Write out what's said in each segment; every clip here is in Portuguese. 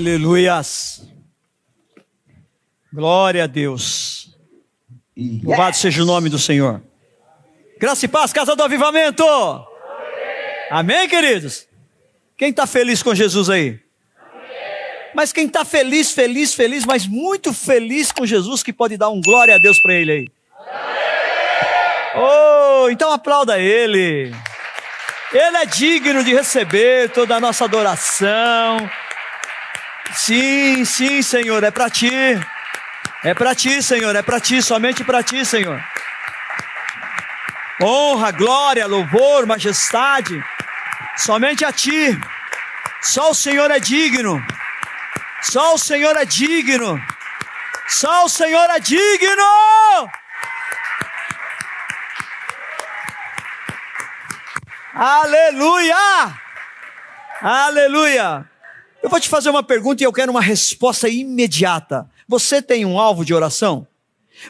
Aleluias. Glória a Deus. Yes. Louvado seja o nome do Senhor. Graça e paz, casa do avivamento. Amém, queridos? Quem está feliz com Jesus aí? Mas quem está feliz, mas muito feliz com Jesus, que pode dar um glória a Deus para ele aí. Oh, então aplauda ele. Ele é digno de receber toda a nossa adoração. Sim, sim, Senhor, é para ti. É para ti, Senhor, é para ti, somente para ti, Senhor. Honra, glória, louvor, majestade, somente a ti. Só o Senhor é digno. Só o Senhor é digno. Só o Senhor é digno. Aleluia! Aleluia! Eu vou te fazer uma pergunta e eu quero uma resposta imediata. Você tem um alvo de oração?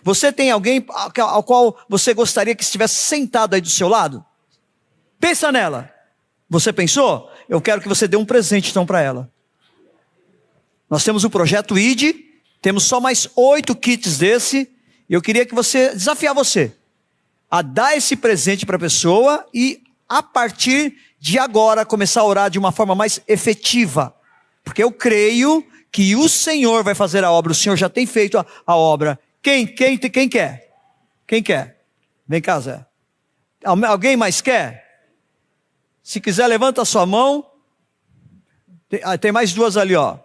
Você tem alguém ao qual você gostaria que estivesse sentado aí do seu lado? Pensa nela. Você pensou? Eu quero que você dê um presente então para ela. Nós temos o projeto ID, temos só mais 8 kits desse, e eu queria que desafiar você a dar esse presente para a pessoa e a partir de agora começar a orar de uma forma mais efetiva. Porque eu creio que o Senhor vai fazer a obra, o Senhor já tem feito a obra. Quem quer? Quem quer? Vem cá, Zé. Alguém mais quer? Se quiser, levanta a sua mão. Tem mais 2 ali, ó.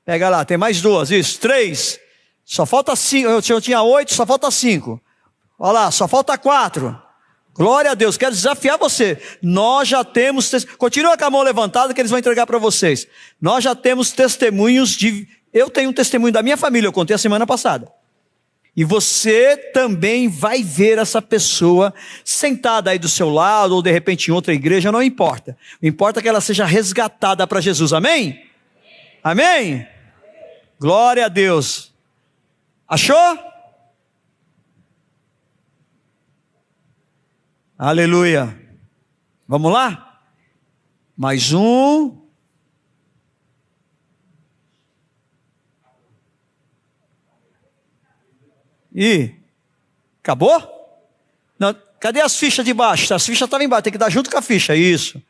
Pega lá, tem mais 2, isso, 3. Só falta 5, eu tinha 8, só falta 5. Olha lá, só falta 4. Glória a Deus, quero desafiar você. Nós já temos, continua com a mão levantada que eles vão entregar para vocês. Nós já temos testemunhos eu tenho um testemunho da minha família, eu contei a semana passada. E você também vai ver essa pessoa sentada aí do seu lado, ou de repente em outra igreja, não importa. O importa é que ela seja resgatada para Jesus, amém? Amém? Glória a Deus. Achou? Aleluia. Vamos lá? Mais um. E acabou? Não, cadê as fichas de baixo? As fichas estavam embaixo, tem que dar junto com a ficha, isso.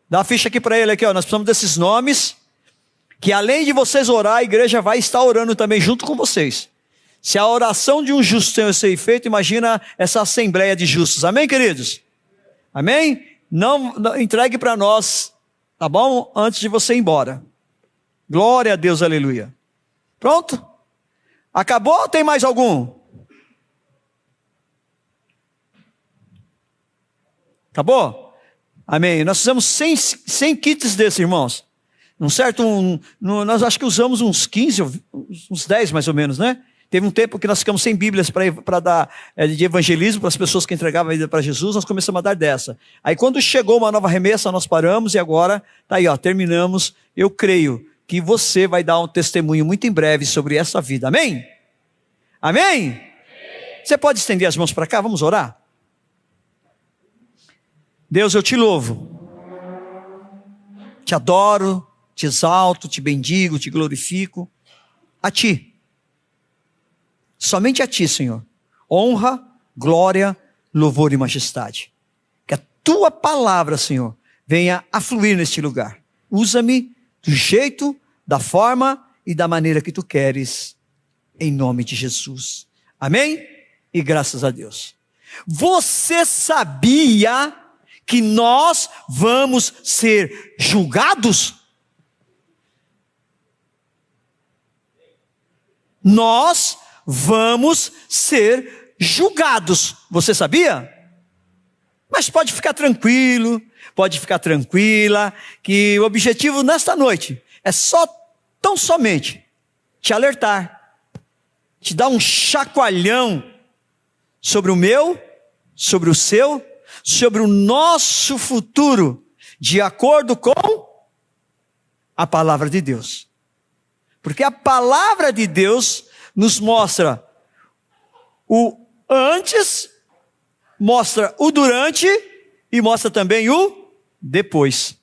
Dá a ficha aqui para ele, aqui, ó. Nós precisamos desses nomes, que além de vocês orar, a igreja vai estar orando também junto com vocês. Se a oração de um justo tem esse efeito, imagina essa assembleia de justos. Amém, queridos? Amém? Não entregue para nós, tá bom? Antes de você ir embora. Glória a Deus, aleluia. Pronto? Acabou ou tem mais algum? Acabou? Amém. Nós fizemos 100 kits desses, irmãos. Num certo, nós acho que usamos uns 15, uns 10 mais ou menos, né? Teve um tempo que nós ficamos sem Bíblias para dar de evangelismo para as pessoas que entregavam a vida para Jesus, nós começamos a dar dessa. Aí quando chegou uma nova remessa, nós paramos e agora, tá aí, ó, terminamos. Eu creio que você vai dar um testemunho muito em breve sobre essa vida, amém? Amém? Você pode estender as mãos para cá, vamos orar? Deus, eu te louvo, te adoro, te exalto, te bendigo, te glorifico, a ti. Somente a ti, Senhor, honra, glória, louvor e majestade. Que a tua palavra, Senhor, venha a fluir neste lugar. Usa-me do jeito, da forma e da maneira que tu queres, em nome de Jesus. Amém? E graças a Deus. Você sabia que nós vamos ser julgados? Nós vamos ser julgados. Você sabia? Mas pode ficar tranquilo, pode ficar tranquila, que o objetivo nesta noite é tão somente te alertar, te dar um chacoalhão sobre o meu, sobre o seu, sobre o nosso futuro, de acordo com a palavra de Deus. Porque a palavra de Deus nos mostra o antes, mostra o durante e mostra também o depois.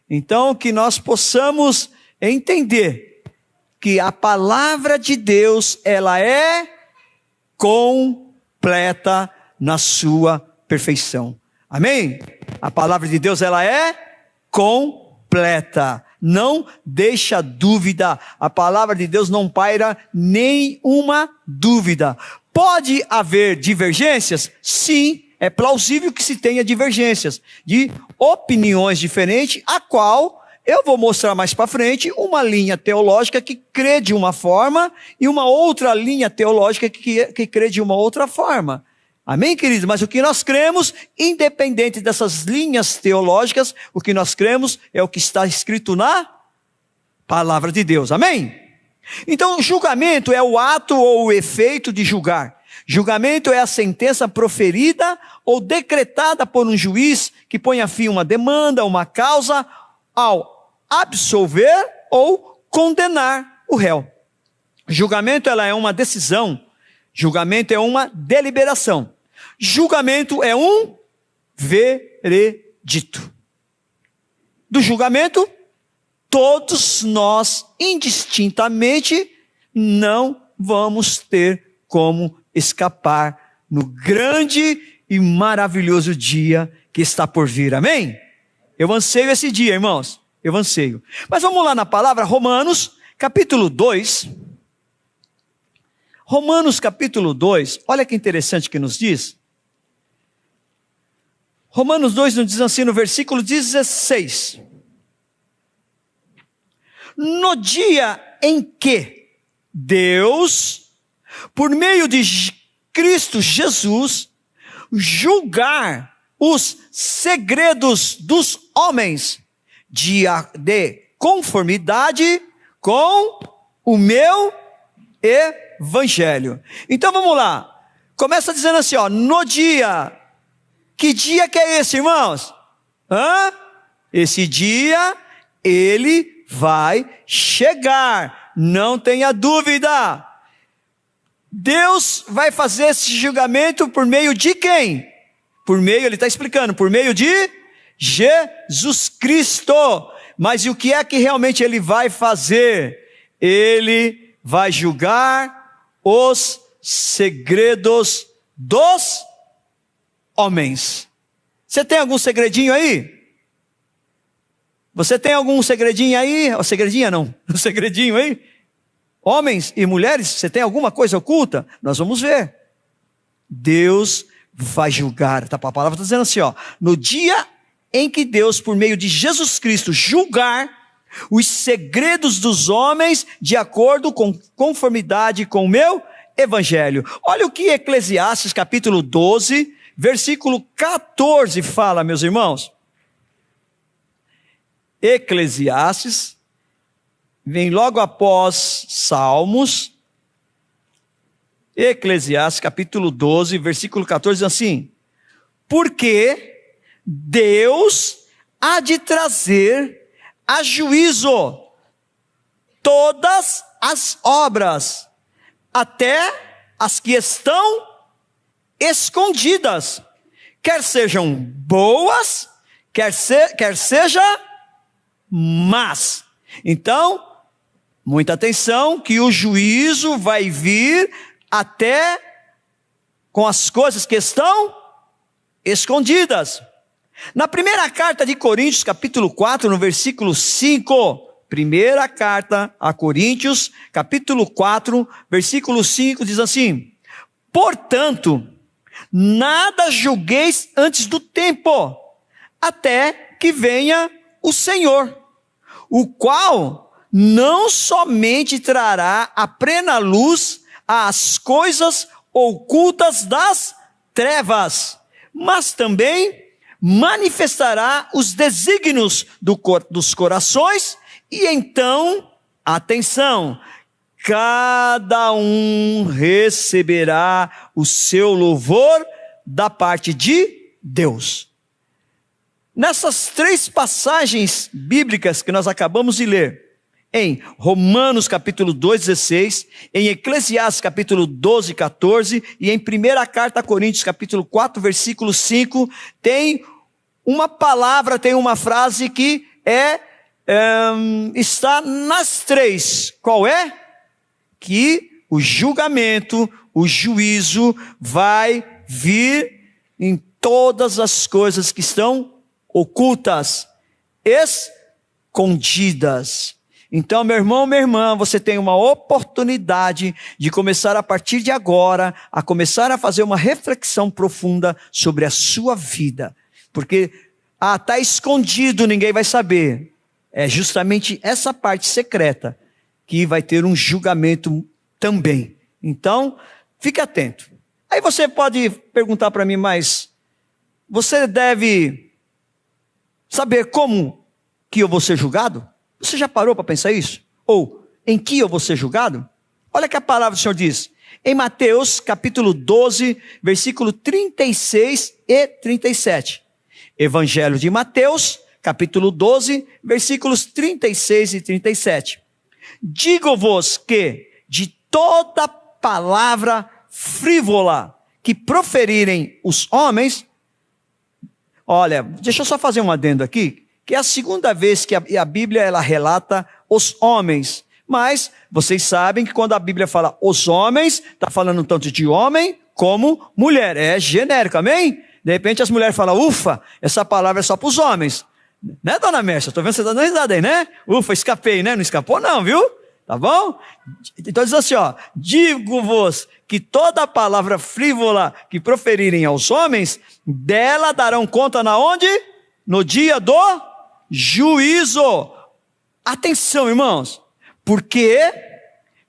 Então, que nós possamos entender que a palavra de Deus, ela é completa na sua perfeição. Amém? A palavra de Deus, ela é completa. Não deixa dúvida. A palavra de Deus não paira nenhuma dúvida. Pode haver divergências? Sim, é plausível que se tenha divergências de opiniões diferentes, a qual eu vou mostrar mais para frente uma linha teológica que crê de uma forma e uma outra linha teológica que crê de uma outra forma. Amém, queridos? Mas o que nós cremos, independente dessas linhas teológicas, o que nós cremos é o que está escrito na palavra de Deus. Amém? Então, julgamento é o ato ou o efeito de julgar. Julgamento é a sentença proferida ou decretada por um juiz que põe a fim a uma demanda, uma causa, ao absolver ou condenar o réu. Julgamento, ela é uma decisão. Julgamento é uma deliberação. Julgamento é um veredito. Do julgamento, todos nós, indistintamente, não vamos ter como escapar no grande e maravilhoso dia que está por vir. Amém? Eu anseio esse dia, irmãos. Eu anseio. Mas vamos lá na palavra, Romanos, capítulo 2. Romanos, capítulo 2. Olha que interessante que nos diz. Romanos 2 nos diz assim no versículo 16. No dia em que Deus, por meio de Cristo Jesus, julgar os segredos dos homens de conformidade com o meu evangelho. Então vamos lá. Começa dizendo assim, no dia. Que dia que é esse, irmãos? Esse dia, ele vai chegar. Não tenha dúvida. Deus vai fazer esse julgamento por meio de quem? Por meio, ele está explicando, por meio de Jesus Cristo. Mas e o que é que realmente ele vai fazer? Ele vai julgar os segredos dos homens. Você tem algum segredinho aí? Você tem algum segredinho aí? Ou segredinha não, um segredinho aí? Homens e mulheres, você tem alguma coisa oculta? Nós vamos ver. Deus vai julgar. A palavra está dizendo assim, no dia em que Deus, por meio de Jesus Cristo, julgar os segredos dos homens de acordo com conformidade com o meu evangelho. Olha o que Eclesiastes capítulo 12, versículo 14 fala, meus irmãos. Eclesiastes, vem logo após Salmos. Eclesiastes capítulo 12, versículo 14 diz assim: porque Deus há de trazer a juízo todas as obras, até as que estão escondidas, quer sejam boas, quer seja más. Então, muita atenção, que o juízo vai vir até com as coisas que estão escondidas. Na primeira carta de Coríntios, capítulo 4, no versículo 5, primeira carta a Coríntios, capítulo 4, versículo 5, diz assim: portanto, nada julgueis antes do tempo, até que venha o Senhor, o qual não somente trará a plena luz às coisas ocultas das trevas, mas também manifestará os desígnios dos corações, e então, atenção, cada um receberá o seu louvor da parte de Deus. Nessas três passagens bíblicas que nós acabamos de ler, em Romanos capítulo 2, 16, em Eclesiastes capítulo 12, 14, e em primeira carta a Coríntios capítulo 4, versículo 5, tem uma palavra, tem uma frase que é está nas 3. Qual é? Que o julgamento, o juízo vai vir em todas as coisas que estão ocultas, escondidas. Então, meu irmão, minha irmã, você tem uma oportunidade de começar a partir de agora, a começar a fazer uma reflexão profunda sobre a sua vida. Porque, está escondido, ninguém vai saber. É justamente essa parte secreta que vai ter um julgamento também. Então, fique atento. Aí você pode perguntar para mim, mas você deve saber como que eu vou ser julgado? Você já parou para pensar isso? Ou, em que eu vou ser julgado? Olha que a palavra do Senhor diz, em Mateus capítulo 12, versículo 36 e 37. Evangelho de Mateus, capítulo 12, versículos 36 e 37. Digo-vos que, de toda palavra frívola que proferirem os homens... Olha, deixa eu só fazer um adendo aqui, que é a segunda vez que a Bíblia ela relata os homens. Mas vocês sabem que quando a Bíblia fala os homens, está falando tanto de homem como mulher. É genérico, amém? De repente as mulheres falam, ufa, essa palavra é só para os homens. Né, dona Mércia? Estou vendo você dando risada aí, né? Ufa, escapei, né? Não escapou não, viu? Tá bom? Então diz assim, ó, digo-vos que toda palavra frívola que proferirem aos homens, dela darão conta na onde? No dia do juízo. Atenção, irmãos, porque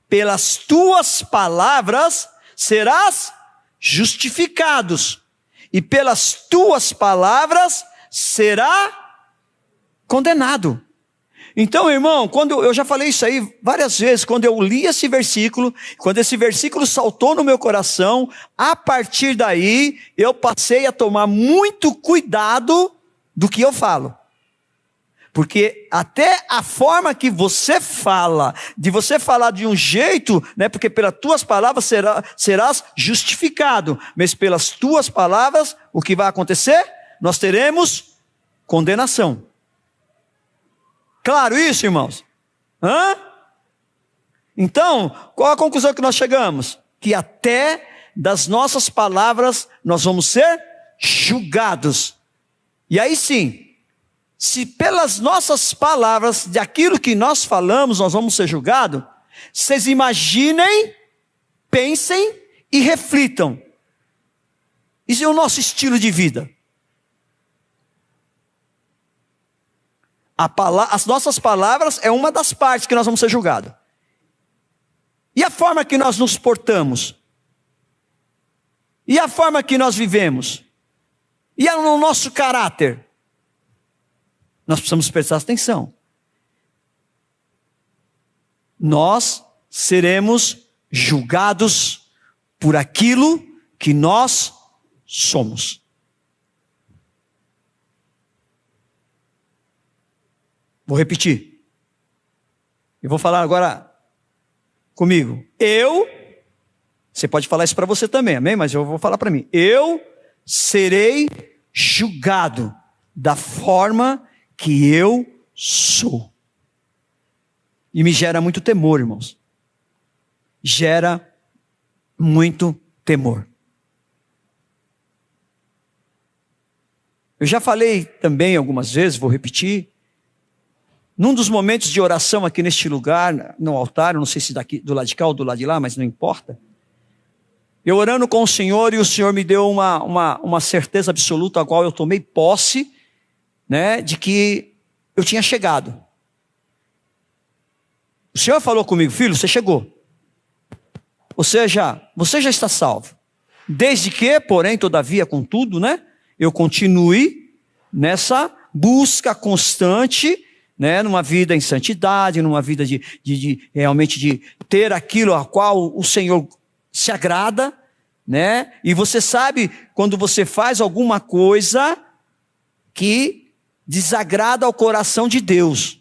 pelas tuas palavras serás justificados, e pelas tuas palavras será condenado. Então, irmão, quando eu já falei isso aí várias vezes, quando eu li esse versículo, quando esse versículo saltou no meu coração, a partir daí eu passei a tomar muito cuidado do que eu falo. Porque até a forma que você fala, de você falar de um jeito, né, porque pelas tuas palavras serás justificado, mas pelas tuas palavras, o que vai acontecer? Nós teremos condenação. Claro isso, irmãos? Então, qual a conclusão que nós chegamos? Que até das nossas palavras nós vamos ser julgados. E aí sim, se pelas nossas palavras, de aquilo que nós falamos, nós vamos ser julgados, vocês imaginem, pensem e reflitam. Isso é o nosso estilo de vida. As nossas palavras é uma das partes que nós vamos ser julgados. E a forma que nós nos portamos? E a forma que nós vivemos? E o nosso caráter? Nós precisamos prestar atenção. Nós seremos julgados por aquilo que nós somos. Vou repetir. Eu vou falar agora comigo. Você pode falar isso para você também, amém? Mas eu vou falar para mim. Eu serei julgado da forma que eu sou. E me gera muito temor, irmãos. Gera muito temor. Eu já falei também algumas vezes, vou repetir. Num dos momentos de oração aqui neste lugar, no altar, eu não sei se daqui, do lado de cá ou do lado de lá, mas não importa. Eu orando com o Senhor, e o Senhor me deu uma certeza absoluta, a qual eu tomei posse, né, de que eu tinha chegado. O Senhor falou comigo, filho, você chegou. Você já está salvo. Desde que, porém, todavia, contudo, né, eu continue nessa busca constante, né, numa vida em santidade, numa vida de realmente de ter aquilo a qual o Senhor se agrada, né? E você sabe quando você faz alguma coisa que desagrada ao coração de Deus,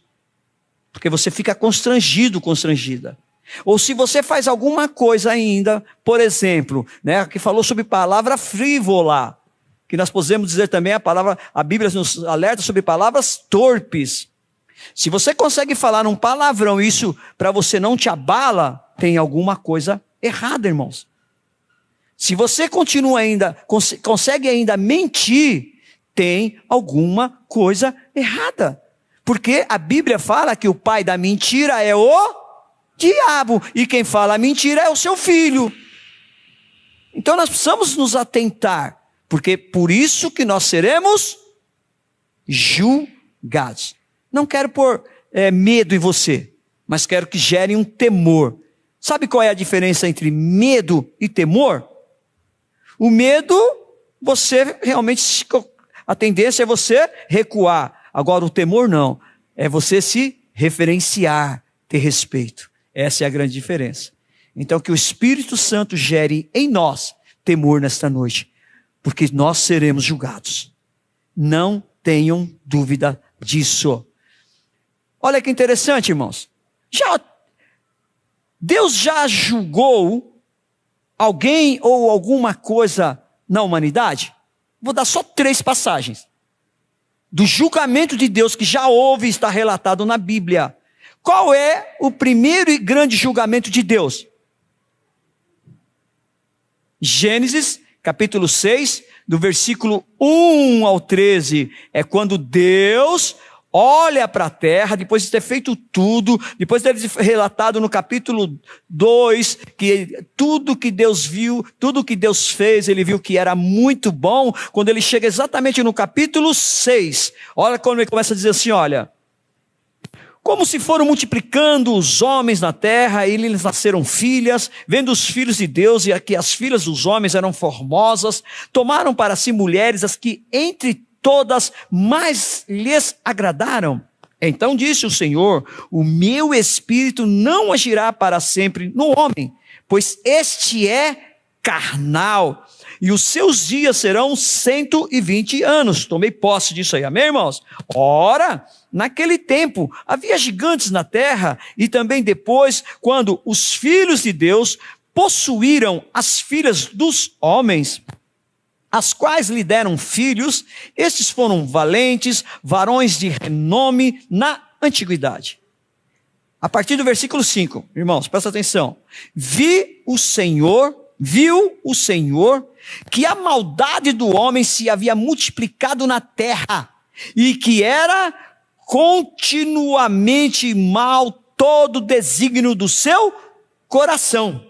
porque você fica constrangida. Ou se você faz alguma coisa ainda, por exemplo, né, que falou sobre palavra frívola, que nós podemos dizer também a Bíblia nos alerta sobre palavras torpes. Se você consegue falar um palavrão, isso para você não te abala, tem alguma coisa errada, irmãos. Se você continua ainda, consegue ainda mentir, tem alguma coisa errada. Porque a Bíblia fala que o pai da mentira é o diabo, e quem fala mentira é o seu filho. Então nós precisamos nos atentar, porque por isso que nós seremos julgados. Não quero pôr medo em você, mas quero que gere um temor. Sabe qual é a diferença entre medo e temor? O medo, você realmente, a tendência é você recuar. Agora o temor não, é você se referenciar, ter respeito. Essa é a grande diferença. Então que o Espírito Santo gere em nós temor nesta noite, porque nós seremos julgados. Não tenham dúvida disso. Olha que interessante, irmãos. Deus já julgou alguém ou alguma coisa na humanidade? Vou dar só 3 passagens do julgamento de Deus que já houve e está relatado na Bíblia. Qual é o primeiro e grande julgamento de Deus? Gênesis, capítulo 6, do versículo 1 ao 13. É quando Deus olha para a terra, depois de ter feito tudo, depois de ter relatado no capítulo 2, que tudo que Deus viu, tudo que Deus fez, ele viu que era muito bom. Quando ele chega exatamente no capítulo 6, olha quando ele começa a dizer assim, olha, como se foram multiplicando os homens na terra, e lhes nasceram filhas, vendo os filhos de Deus, e que as filhas dos homens eram formosas, tomaram para si mulheres, as que entre todas mais lhes agradaram. Então disse o Senhor, o meu espírito não agirá para sempre no homem, pois este é carnal, e os seus dias serão 120 anos. Tomei posse disso aí, amém, irmãos? Ora, naquele tempo havia gigantes na terra, e também depois, quando os filhos de Deus possuíram as filhas dos homens, as quais lhe deram filhos, estes foram valentes, varões de renome na antiguidade. A partir do versículo 5, irmãos, presta atenção. Viu o Senhor que a maldade do homem se havia multiplicado na terra, e que era continuamente mal todo o desígnio do seu coração.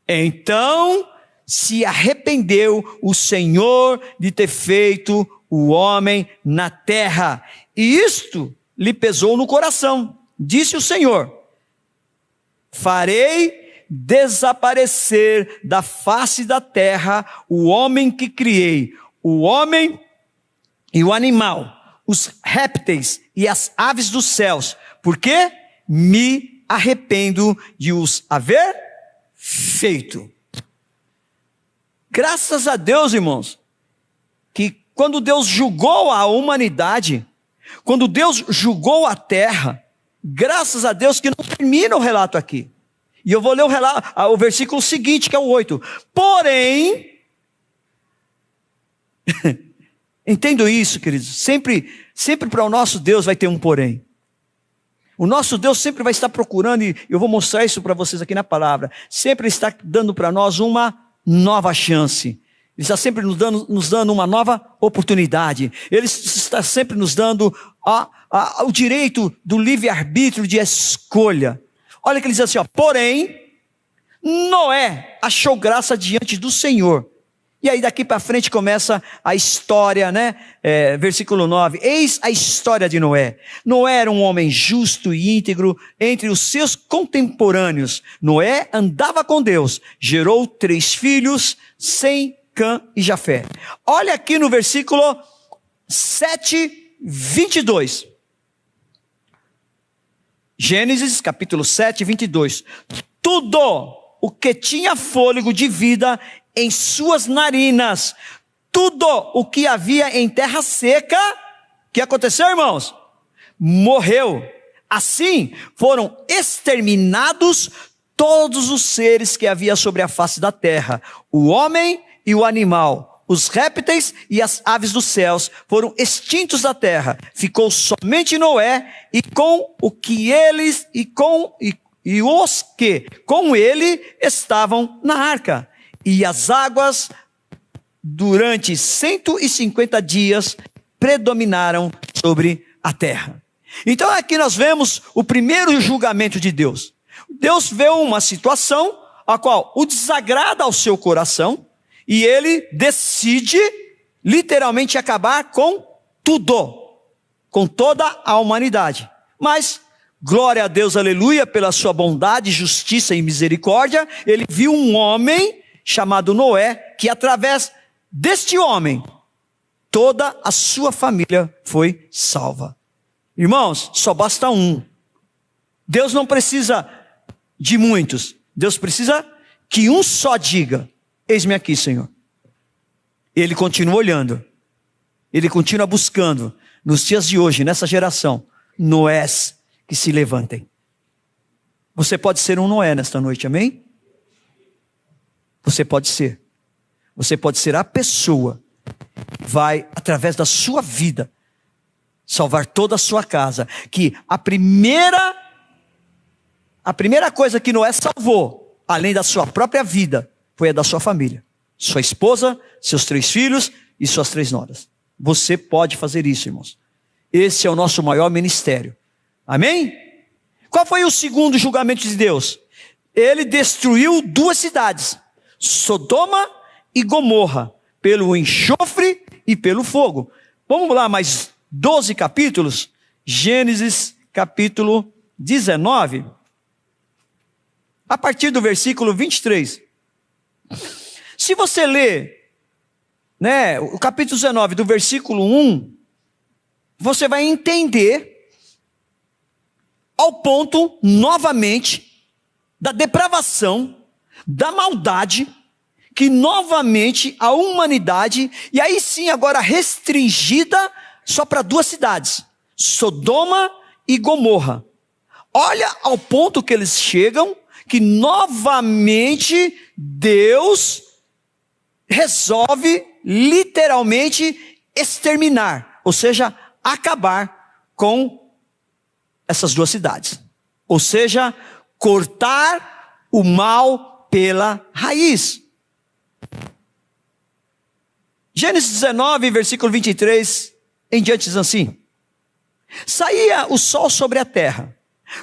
Então se arrependeu o Senhor de ter feito o homem na terra, e isto lhe pesou no coração. Disse o Senhor, farei desaparecer da face da terra o homem que criei, o homem e o animal, os répteis e as aves dos céus, porque me arrependo de os haver feito. Graças a Deus, irmãos, que quando Deus julgou a humanidade, quando Deus julgou a terra, graças a Deus que não termina o relato aqui. E eu vou ler o versículo seguinte, que é o 8. Porém, entendo isso, queridos, sempre para o nosso Deus vai ter um porém. O nosso Deus sempre vai estar procurando, e eu vou mostrar isso para vocês aqui na palavra, sempre está dando para nós uma nova chance. Ele está sempre nos dando uma nova oportunidade. Ele está sempre nos dando o direito do livre-arbítrio de escolha. Olha que ele diz assim, porém, Noé achou graça diante do Senhor. E aí daqui para frente começa a história, né? Versículo 9. Eis a história de Noé. Noé era um homem justo e íntegro entre os seus contemporâneos. Noé andava com Deus, gerou 3 filhos, Sem, Cã e Jafé. Olha aqui no versículo 7, 22. Gênesis capítulo 7, 22. Tudo o que tinha fôlego de vida em suas narinas, tudo o que havia em terra seca, o que aconteceu, irmãos? Morreu. Assim foram exterminados todos os seres que havia sobre a face da terra, o homem e o animal, os répteis e as aves dos céus foram extintos da terra. Ficou somente Noé e com o que eles e os que com ele estavam na arca. E as águas durante 150 dias predominaram sobre a terra. Então aqui nós vemos o primeiro julgamento de Deus. Deus vê uma situação a qual o desagrada ao seu coração e ele decide literalmente acabar com tudo, com toda a humanidade. Mas, glória a Deus, aleluia, pela sua bondade, justiça e misericórdia, ele viu um homem chamado Noé, que através deste homem, toda a sua família foi salva. Irmãos, só basta um. Deus não precisa de muitos. Deus precisa que um só diga: eis-me aqui, Senhor. Ele continua olhando. Ele continua buscando, nos dias de hoje, nessa geração, Noés que se levantem. Você pode ser um Noé nesta noite, amém? Você pode ser. Você pode ser a pessoa que vai, através da sua vida, salvar toda a sua casa. Que a primeira coisa que Noé salvou, além da sua própria vida, foi a da sua família. Sua esposa, seus 3 filhos e suas 3 noras. Você pode fazer isso, irmãos. Esse é o nosso maior ministério. Amém? Qual foi o segundo julgamento de Deus? Ele destruiu 2 cidades, Sodoma e Gomorra, pelo enxofre e pelo fogo. Vamos lá, mais 12 capítulos. Gênesis capítulo 19. A partir do versículo 23. Se você ler, o capítulo 19, do versículo 1, você vai entender ao ponto, novamente, da depravação, da maldade, que novamente a humanidade, e aí sim agora restringida só para 2 cidades, Sodoma e Gomorra. Olha ao ponto que eles chegam, que novamente Deus resolve literalmente exterminar, ou seja, acabar com essas 2 cidades. Ou seja, cortar o mal pela raiz. Gênesis 19, versículo 23, em diante diz assim: saía o sol sobre a terra,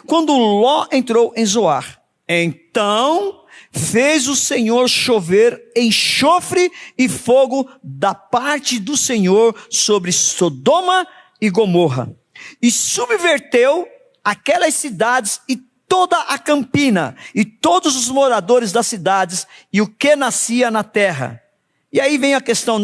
quando Ló entrou em Zoar. Então fez o Senhor chover enxofre e fogo da parte do Senhor sobre Sodoma e Gomorra, e subverteu aquelas cidades e toda a campina, e todos os moradores das cidades, e o que nascia na terra. E aí vem a questão,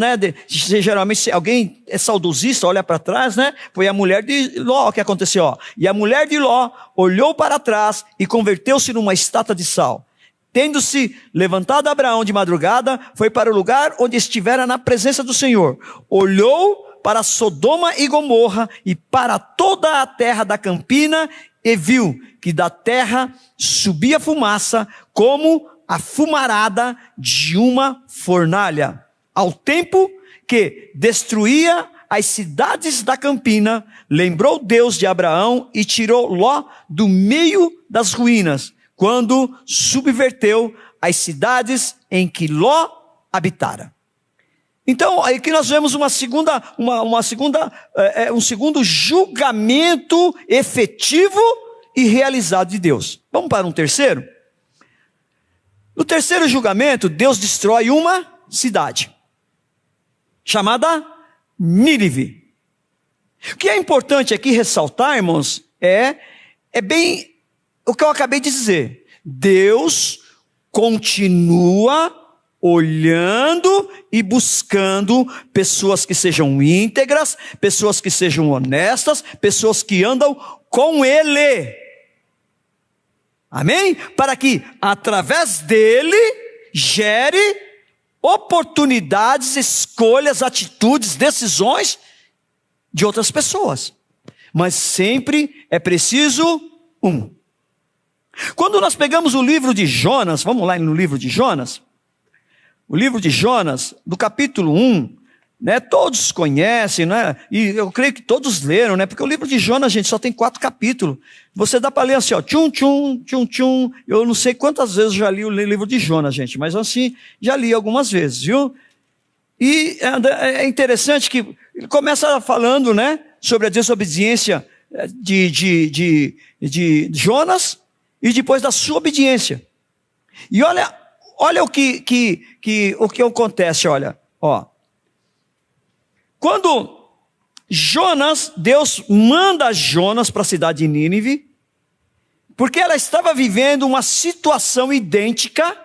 geralmente se alguém é saudosista, olha para trás, foi a mulher de Ló que aconteceu, E a mulher de Ló olhou para trás e converteu-se numa estátua de sal. Tendo-se levantado Abraão de madrugada, foi para o lugar onde estivera na presença do Senhor. Olhou para Sodoma e Gomorra e para toda a terra da campina e viu que da terra subia fumaça como a fumarada de uma fornalha. Ao tempo que destruía as cidades da campina, lembrou Deus de Abraão e tirou Ló do meio das ruínas, quando subverteu as cidades em que Ló habitara. Então, aqui nós vemos um segundo julgamento efetivo e realizado de Deus. Vamos para um terceiro? No terceiro julgamento, Deus destrói uma cidade, chamada Nínive. O que é importante aqui ressaltar, irmãos, é bem o que eu acabei de dizer. Deus continua olhando e buscando pessoas que sejam íntegras, pessoas que sejam honestas, pessoas que andam com Ele. Amém? Para que, através dele, gere oportunidades, escolhas, atitudes, decisões de outras pessoas. Mas sempre é preciso um. Quando nós pegamos o livro de Jonas, vamos lá no livro de Jonas, o livro de Jonas, do capítulo 1, né, todos conhecem, né, e eu creio que todos leram, né, porque o livro de Jonas, gente, só tem 4 capítulos. Você dá para ler assim, ó, tchum, tchum, tchum, tchum. Eu não sei quantas vezes eu já li o livro de Jonas, gente, mas assim, já li algumas vezes, viu? E é interessante que ele começa falando, né, sobre a desobediência de Jonas e depois da sua obediência. E olha o que acontece, olha, ó. Quando Deus manda Jonas para a cidade de Nínive, porque ela estava vivendo uma situação idêntica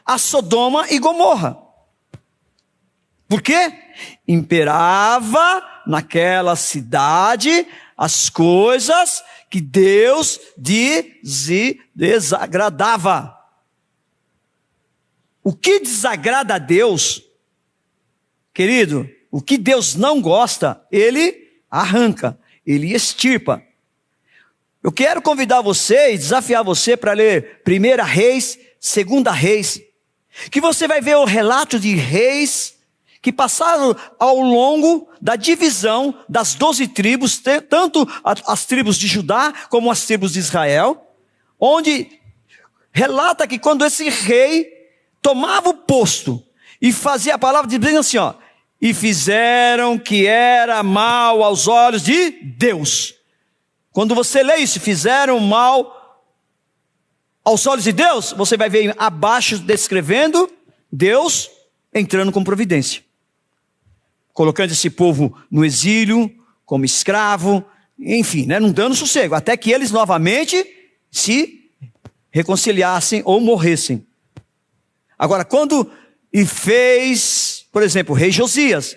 a Sodoma e Gomorra. Por quê? Imperava naquela cidade as coisas que Deus desagradava. O que desagrada a Deus, querido, o que Deus não gosta, Ele arranca, Ele extirpa. Eu quero convidar você e desafiar você para ler 1 Reis, 2 Reis, que você vai ver o relato de reis que passaram ao longo da divisão das 12 tribos, tanto as tribos de Judá como as tribos de Israel, onde relata que quando esse rei tomava o posto e fazia a palavra dizendo assim, ó, e fizeram que era mal aos olhos de Deus. Quando você lê isso, fizeram mal aos olhos de Deus, você vai ver abaixo descrevendo Deus entrando com providência, colocando esse povo no exílio, como escravo, enfim, né, não dando sossego, até que eles novamente se reconciliassem ou morressem. Agora, fez, por exemplo, o rei Josias,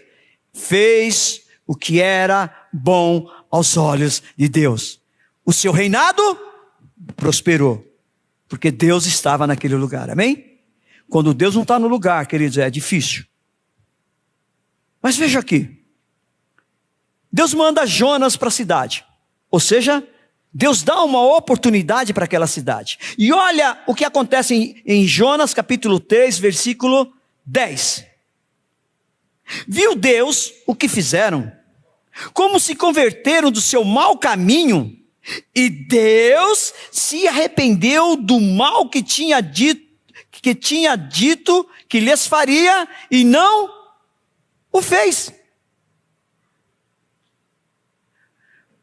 fez o que era bom aos olhos de Deus. O seu reinado prosperou, porque Deus estava naquele lugar, amém? Quando Deus não está no lugar, queridos, é difícil. Mas veja aqui, Deus manda Jonas para a cidade, ou seja, Deus dá uma oportunidade para aquela cidade. E olha o que acontece em Jonas capítulo 3, versículo 10. Viu Deus o que fizeram, como se converteram do seu mau caminho, e Deus se arrependeu do mal que tinha dito que lhes faria, e não o fez.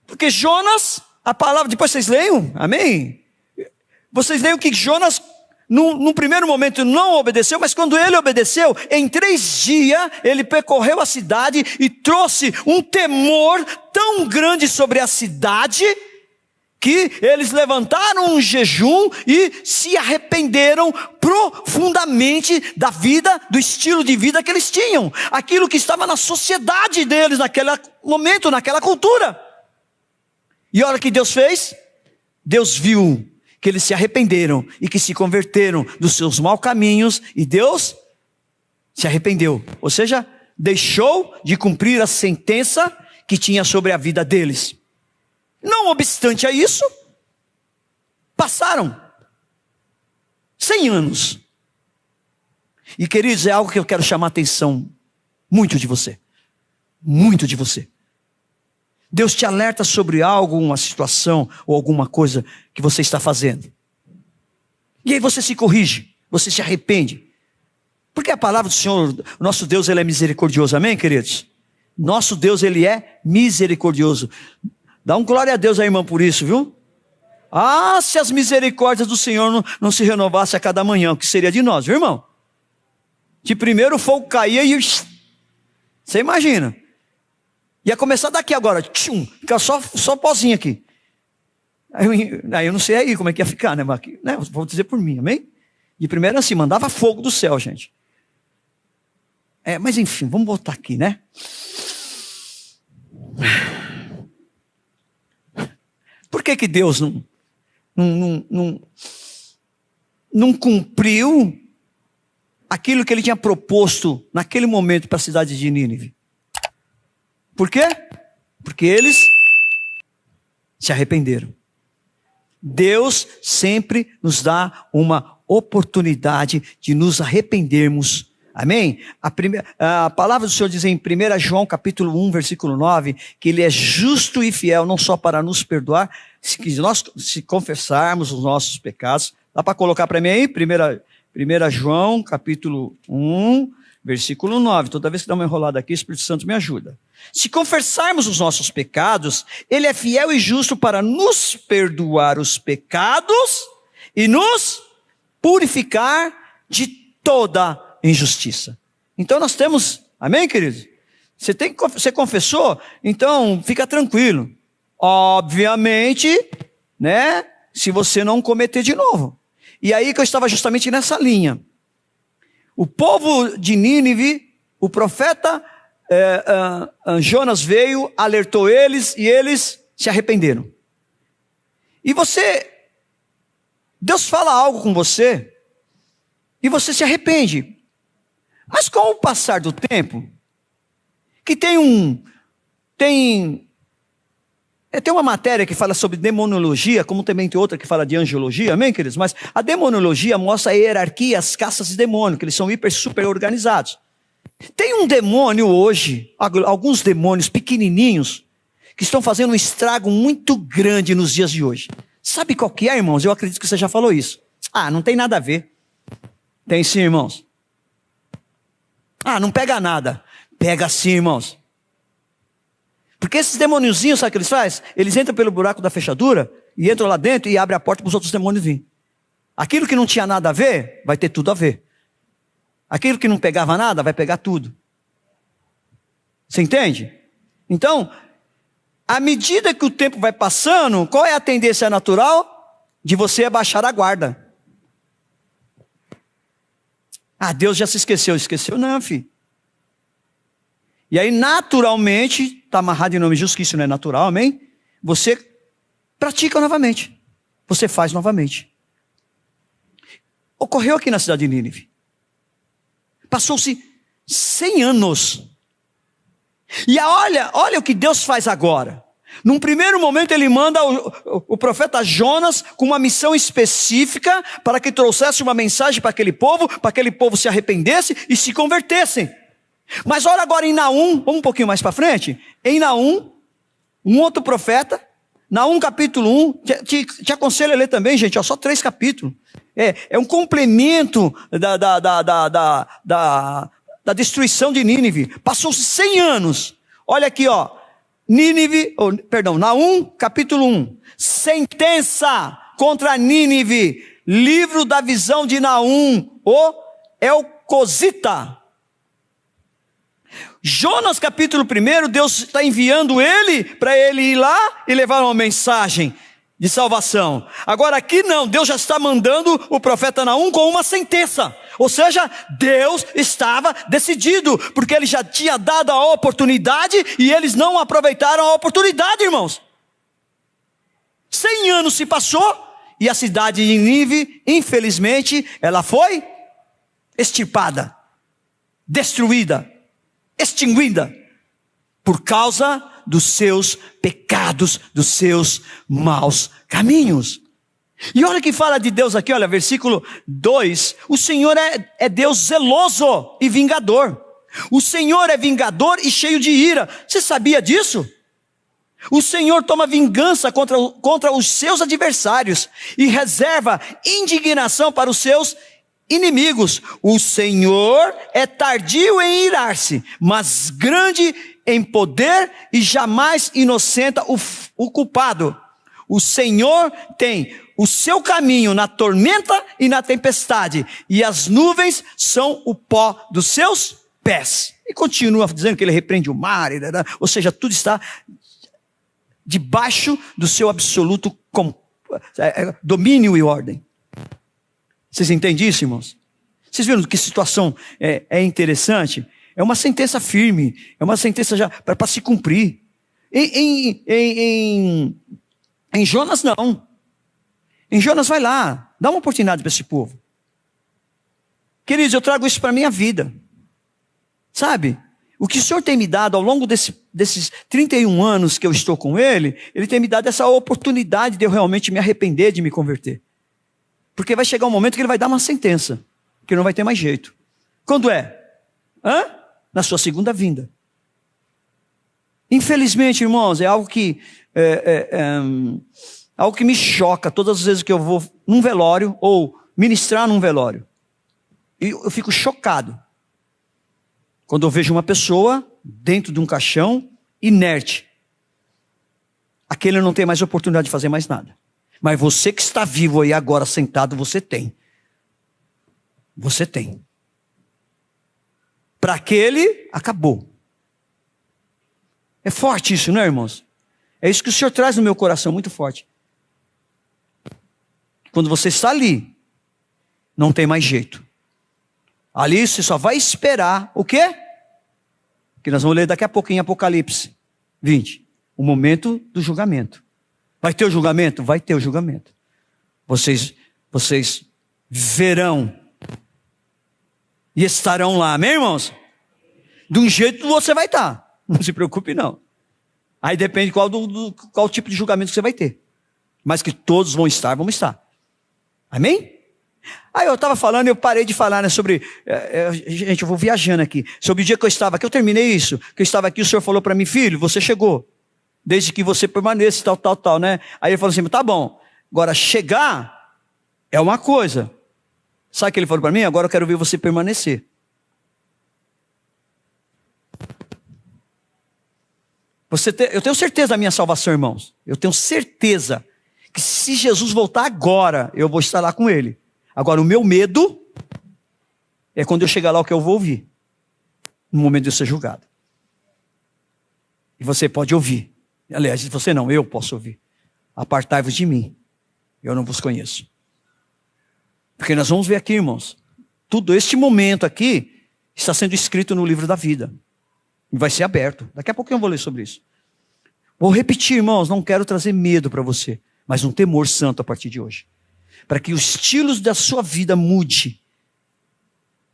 Porque Jonas, a palavra, depois vocês leiam, amém? Vocês leiam que Jonas, num primeiro momento não obedeceu, mas quando ele obedeceu, em 3 dias, ele percorreu a cidade e trouxe um temor tão grande sobre a cidade, que eles levantaram um jejum e se arrependeram profundamente da vida, do estilo de vida que eles tinham, aquilo que estava na sociedade deles, naquele momento, naquela cultura. E olha o que Deus fez. Deus viu que eles se arrependeram e que se converteram dos seus maus caminhos, e Deus se arrependeu, ou seja, deixou de cumprir a sentença que tinha sobre a vida deles. Não obstante a isso, passaram 100 anos. E queridos, é algo que eu quero chamar a atenção muito de você. Muito de você. Deus te alerta sobre algo, uma situação ou alguma coisa que você está fazendo. E aí você se corrige, você se arrepende. Porque a palavra do Senhor, nosso Deus, Ele é misericordioso, amém, queridos? Nosso Deus, Ele é misericordioso. Dá um glória a Deus aí, irmão, por isso, viu? Ah, se as misericórdias do Senhor não se renovassem a cada manhã, o que seria de nós, viu, irmão? Que primeiro o fogo caía e... Você imagina. Ia começar daqui agora, fica só pozinho aqui. Aí eu não sei aí como é que ia ficar, né? Mas, né? Vou dizer por mim, amém? De primeiro assim, mandava fogo do céu, gente. Mas enfim, vamos voltar aqui, né? Por que Deus não cumpriu aquilo que Ele tinha proposto naquele momento para a cidade de Nínive? Por quê? Porque eles se arrependeram. Deus sempre nos dá uma oportunidade de nos arrependermos. Amém? A palavra do Senhor diz em 1 João capítulo 1, versículo 9, que Ele é justo e fiel, não só para nos perdoar, se confessarmos os nossos pecados. Dá para colocar para mim aí? 1 João capítulo 1, versículo 9. Toda vez que dá uma enrolada aqui, o Espírito Santo me ajuda. Se confessarmos os nossos pecados, Ele é fiel e justo para nos perdoar os pecados e nos purificar de toda injustiça. Então nós temos, amém, queridos? Você confessou? Então fica tranquilo. Obviamente, né? Se você não cometer de novo. E aí que eu estava justamente nessa linha. O povo de Nínive, o profeta Jonas veio, alertou eles e eles se arrependeram. E Deus fala algo com você e você se arrepende. Mas com o passar do tempo, que tem uma matéria que fala sobre demonologia, como também tem outra que fala de angiologia, amém, queridos? Mas a demonologia mostra a hierarquia, as castas de demônio, que eles são super organizados. Tem um demônio hoje, alguns demônios pequenininhos, que estão fazendo um estrago muito grande nos dias de hoje. Sabe qual que é, irmãos? Eu acredito que você já falou isso. Ah, não tem nada a ver. Tem sim, irmãos. Ah, não pega nada. Pega sim, irmãos. Porque esses demôniozinhos, sabe o que eles fazem? Eles entram pelo buraco da fechadura e entram lá dentro e abrem a porta para os outros demônios virem. Aquilo que não tinha nada a ver, vai ter tudo a ver. Aquilo que não pegava nada, vai pegar tudo. Você entende? Então, à medida que o tempo vai passando, qual é a tendência natural? De você abaixar a guarda. Ah, Deus já se esqueceu. Esqueceu não, filho. E aí, naturalmente, está amarrado em nome de Jesus, que isso não é natural, amém? Você pratica novamente. Você faz novamente. Ocorreu aqui na cidade de Nínive. Passou-se 100 anos. E olha o que Deus faz agora. Num primeiro momento ele manda o profeta Jonas com uma missão específica para que trouxesse uma mensagem para aquele povo se arrependesse e se convertessem. Mas olha agora em Naum, vamos um pouquinho mais para frente. Em Naum, um outro profeta, Naum capítulo 1, te aconselho a ler também, gente, só 3 capítulos. É um complemento da destruição de Nínive. Passou-se 100 anos. Olha aqui, Naum, capítulo 1. Sentença contra Nínive. Livro da visão de Naum, o Elcosita. Jonas, capítulo 1, Deus está enviando ele para ele ir lá e levar uma mensagem de salvação. Agora aqui não, Deus já está mandando o profeta Naum com uma sentença. Ou seja, Deus estava decidido, porque Ele já tinha dado a oportunidade e eles não aproveitaram a oportunidade, irmãos. 100 anos se passou e a cidade de Nínive, infelizmente, ela foi extirpada, destruída, extinguida, por causa dos seus pecados, dos seus maus caminhos. E olha que fala de Deus aqui, olha, versículo 2, o Senhor é Deus zeloso e vingador. O Senhor é vingador e cheio de ira. Você sabia disso? O Senhor toma vingança contra os seus adversários e reserva indignação para os seus inimigos. O Senhor é tardio em irar-se, mas grande em poder e jamais inocenta o culpado. O Senhor tem o seu caminho na tormenta e na tempestade, e as nuvens são o pó dos seus pés. E continua dizendo que ele repreende o mar, ou seja, tudo está debaixo do seu absoluto domínio e ordem. Vocês entendem isso, irmãos? Vocês viram que situação é interessante? É uma sentença firme, é uma sentença já para se cumprir. Em Jonas não. Em Jonas vai lá, dá uma oportunidade para esse povo. Queridos, eu trago isso para a minha vida. Sabe? O que o Senhor tem me dado ao longo desses 31 anos que eu estou com Ele, Ele tem me dado essa oportunidade de eu realmente me arrepender de me converter. Porque vai chegar um momento que Ele vai dar uma sentença, que não vai ter mais jeito. Quando é? Na sua segunda vinda. Infelizmente, irmãos, é algo que me choca todas as vezes que eu vou num velório ou ministrar num velório. E eu fico chocado quando eu vejo uma pessoa dentro de um caixão inerte. Aquele não tem mais oportunidade de fazer mais nada. Mas você que está vivo aí agora sentado, você tem. Você tem. Para aquele, acabou. É forte isso, não é, irmãos? É isso que o Senhor traz no meu coração, muito forte. Quando você está ali, não tem mais jeito. Ali você só vai esperar o quê? Que nós vamos ler daqui a pouquinho em Apocalipse 20. O momento do julgamento. Vai ter o julgamento? Vai ter o julgamento. Vocês verão e estarão lá, amém, irmãos? De um jeito você vai estar. Não se preocupe, não. Aí depende qual tipo de julgamento que você vai ter. Mas que todos vão estar, vamos estar. Amém? Aí eu estava falando, eu parei de falar, né, sobre... gente, eu vou viajando aqui. Sobre o dia que eu estava aqui, eu terminei isso. Que eu estava aqui, o Senhor falou para mim, filho, você chegou. Desde que você permaneça, tal, né? Aí ele falou assim, tá bom. Agora, chegar é uma coisa. Sabe o que ele falou para mim? Agora eu quero ver você permanecer. Eu tenho certeza da minha salvação, irmãos. Eu tenho certeza que se Jesus voltar agora, eu vou estar lá com Ele. Agora, o meu medo é quando eu chegar lá o que eu vou ouvir. No momento de eu ser julgado. E você pode ouvir. Aliás, você não, eu posso ouvir. Apartai-vos de mim. Eu não vos conheço. Porque nós vamos ver aqui, irmãos. Tudo este momento aqui está sendo escrito no livro da vida. E vai ser aberto. Daqui a pouco eu vou ler sobre isso. Vou repetir, irmãos, não quero trazer medo para você, mas um temor santo a partir de hoje. Para que os estilos da sua vida mude.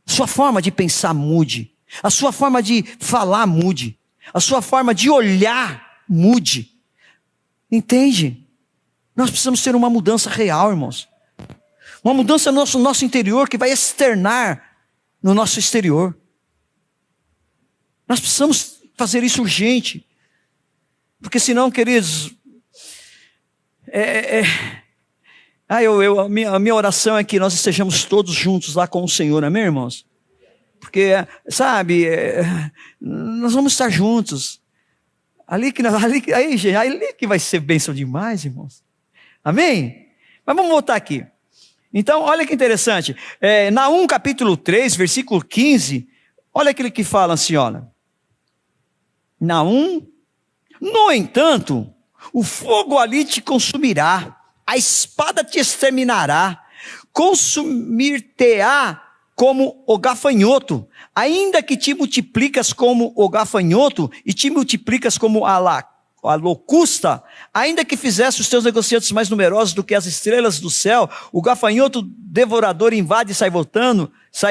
Sua forma de pensar mude. A sua forma de falar mude. A sua forma de olhar mude. Entende? Nós precisamos ter uma mudança real, irmãos. Uma mudança no nosso interior que vai externar no nosso exterior. Nós precisamos fazer isso urgente. Porque senão, queridos, a minha oração é que nós estejamos todos juntos lá com o Senhor, amém, irmãos? Porque, sabe, nós vamos estar juntos. Ali que vai ser bênção demais, irmãos. Amém? Mas vamos voltar aqui. Então, olha que interessante. Naum capítulo 3, versículo 15, olha aquele que fala assim, olha. Naum, no entanto, o fogo ali te consumirá, a espada te exterminará, consumir-te-á como o gafanhoto, ainda que te multiplicas como o gafanhoto e te multiplicas como a locusta, ainda que fizesse os teus negociantes mais numerosos do que as estrelas do céu, o gafanhoto devorador invade e sai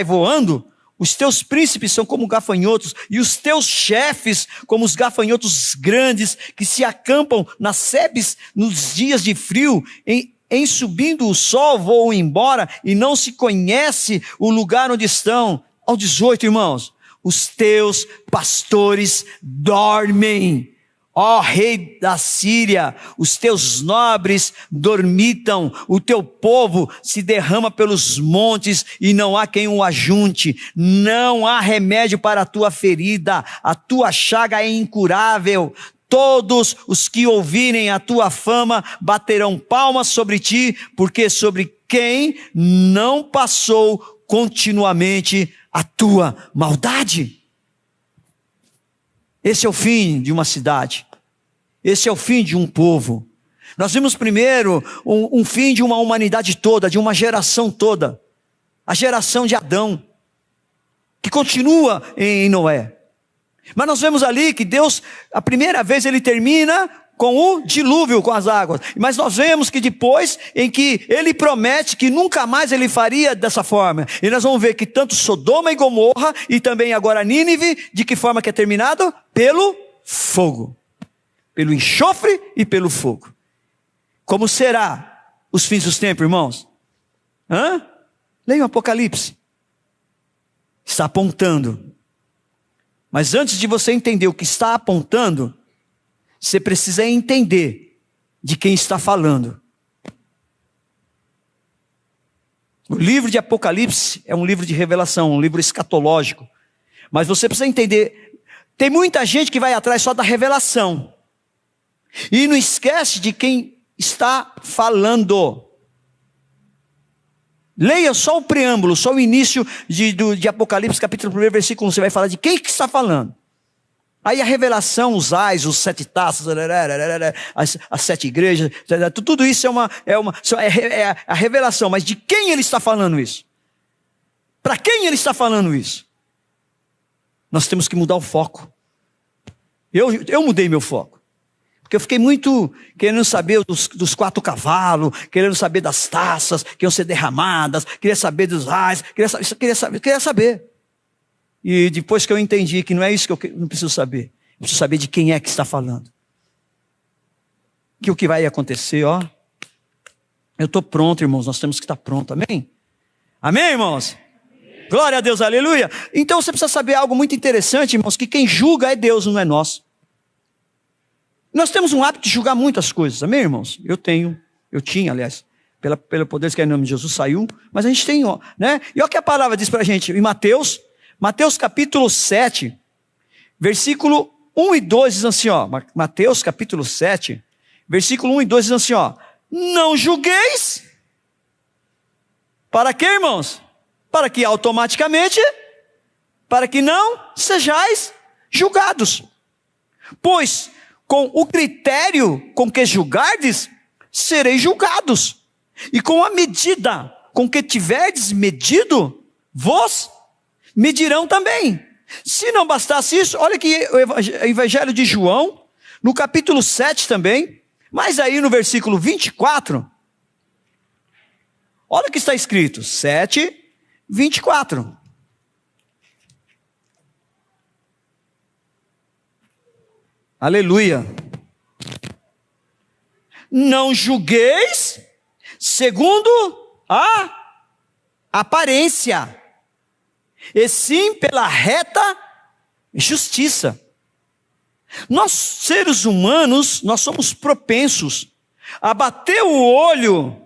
voando, os teus príncipes são como gafanhotos, e os teus chefes como os gafanhotos grandes, que se acampam nas sebes nos dias de frio, em subindo o sol voam embora, e não se conhece o lugar onde estão. Ao 18, irmãos, os teus pastores dormem. Ó rei da Síria, os teus nobres dormitam, o teu povo se derrama pelos montes e não há quem o ajunte. Não há remédio para a tua ferida, a tua chaga é incurável. Todos os que ouvirem a tua fama baterão palmas sobre ti, porque sobre quem não passou continuamente a tua maldade. Esse é o fim de uma cidade. Esse é o fim de um povo. Nós vimos primeiro um fim de uma humanidade toda, de uma geração toda. A geração de Adão, que continua em Noé. Mas nós vemos ali que Deus, a primeira vez ele termina com o dilúvio, com as águas. Mas nós vemos que depois, em que ele promete que nunca mais ele faria dessa forma. E nós vamos ver que tanto Sodoma e Gomorra, e também agora Nínive, de que forma que é terminado? Pelo fogo. Pelo enxofre e pelo fogo. Como será os fins dos tempos, irmãos? Leia o Apocalipse. Está apontando. Mas antes de você entender o que está apontando, você precisa entender de quem está falando. O livro de Apocalipse é um livro de revelação, um livro escatológico. Mas você precisa entender, tem muita gente que vai atrás só da revelação. E não esquece de quem está falando. Leia só o preâmbulo, só o início de Apocalipse, capítulo 1, versículo 1. Você vai falar de quem que está falando. Aí a revelação, os ais, os 7 taças, as 7 igrejas, tudo isso é a revelação. Mas de quem ele está falando isso? Para quem ele está falando isso? Nós temos que mudar o foco. Eu mudei meu foco. Porque eu fiquei muito querendo saber dos 4 cavalos, querendo saber das taças que iam ser derramadas, queria saber dos ais, queria saber. E depois que eu entendi que não é isso que eu não preciso saber. Eu preciso saber de quem é que está falando. Que o que vai acontecer, eu estou pronto, irmãos, nós temos que estar pronto, amém? Amém, irmãos? Amém. Glória a Deus, aleluia. Então você precisa saber algo muito interessante, irmãos, que quem julga é Deus, não é nós. Nós temos um hábito de julgar muitas coisas, amém, irmãos? Eu tinha, aliás, pelo poder que é em nome de Jesus saiu, mas a gente tem, né? E olha o que a palavra diz para a gente, em Mateus capítulo 7, versículo 1 e 2 diz assim, Mateus capítulo 7, versículo 1 e 2 diz assim, não julgueis, para quê, irmãos? Para que automaticamente, para que não sejais julgados. Pois, com o critério com que julgardes, sereis julgados. E com a medida com que tiverdes medido, vos medirão também. Se não bastasse isso, olha aqui o Evangelho de João, no capítulo 7 também, mas aí no versículo 24, olha o que está escrito, 7, 24. Aleluia. Não julgueis segundo a aparência, e sim pela reta justiça. Nós, seres humanos, nós somos propensos a bater o olho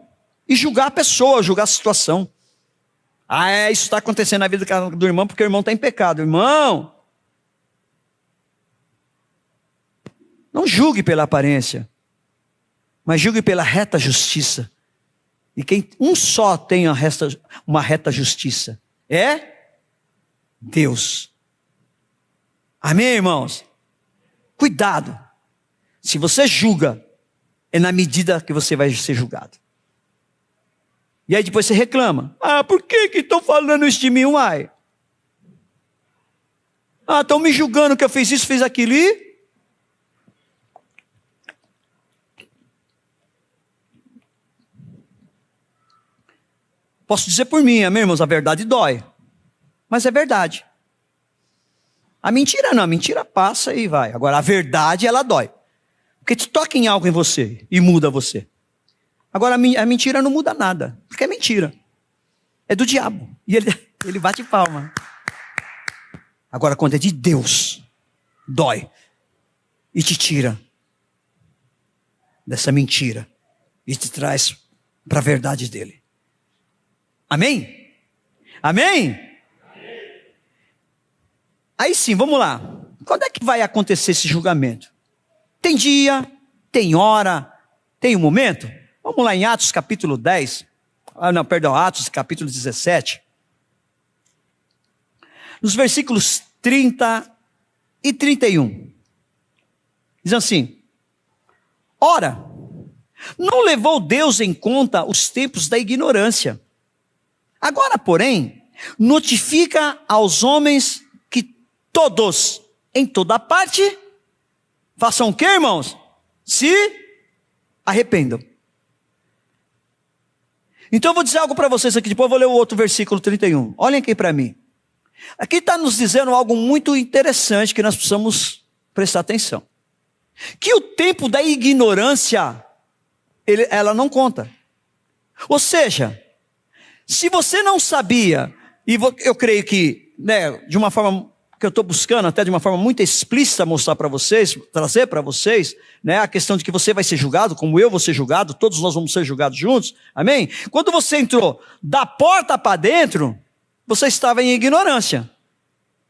e julgar a pessoa, julgar a situação. Isso está acontecendo na vida do irmão porque o irmão está em pecado. Irmão, não julgue pela aparência, mas julgue pela reta justiça. E quem um só tem uma reta justiça é Deus. Amém, irmãos? Cuidado. Se você julga, é na medida que você vai ser julgado. E aí depois você reclama. Por que estão falando isso de mim? Estão me julgando que eu fiz isso, fiz aquilo. Posso dizer por mim, amém, irmãos? A verdade dói. Mas é verdade. A mentira não, a mentira passa e vai. Agora a verdade, ela dói. Porque te toca em algo em você e muda você. Agora a mentira não muda nada, porque é mentira. É do diabo. E ele bate palma. Agora quando é de Deus, dói. E te tira dessa mentira. E te traz para a verdade dele. Amém? Amém? Aí sim, vamos lá. Quando é que vai acontecer esse julgamento? Tem dia, tem hora, tem um momento? Vamos lá em Atos capítulo 10. Atos capítulo 17. Nos versículos 30 e 31. Diz assim: ora, não levou Deus em conta os tempos da ignorância. Agora, porém, notifica aos homens que todos, em toda parte, façam o quê, irmãos? se arrependam. Então eu vou dizer algo para vocês aqui, depois eu vou ler o outro versículo 31. Olhem aqui para mim. Aqui está nos dizendo algo muito interessante que nós precisamos prestar atenção. Que o tempo da ignorância, ela não conta. Ou seja, se você não sabia, e eu creio que, de uma forma que eu estou buscando, até de uma forma muito explícita mostrar para vocês, trazer para vocês, a questão de que você vai ser julgado, como eu vou ser julgado, todos nós vamos ser julgados juntos, amém? Quando você entrou da porta para dentro, você estava em ignorância.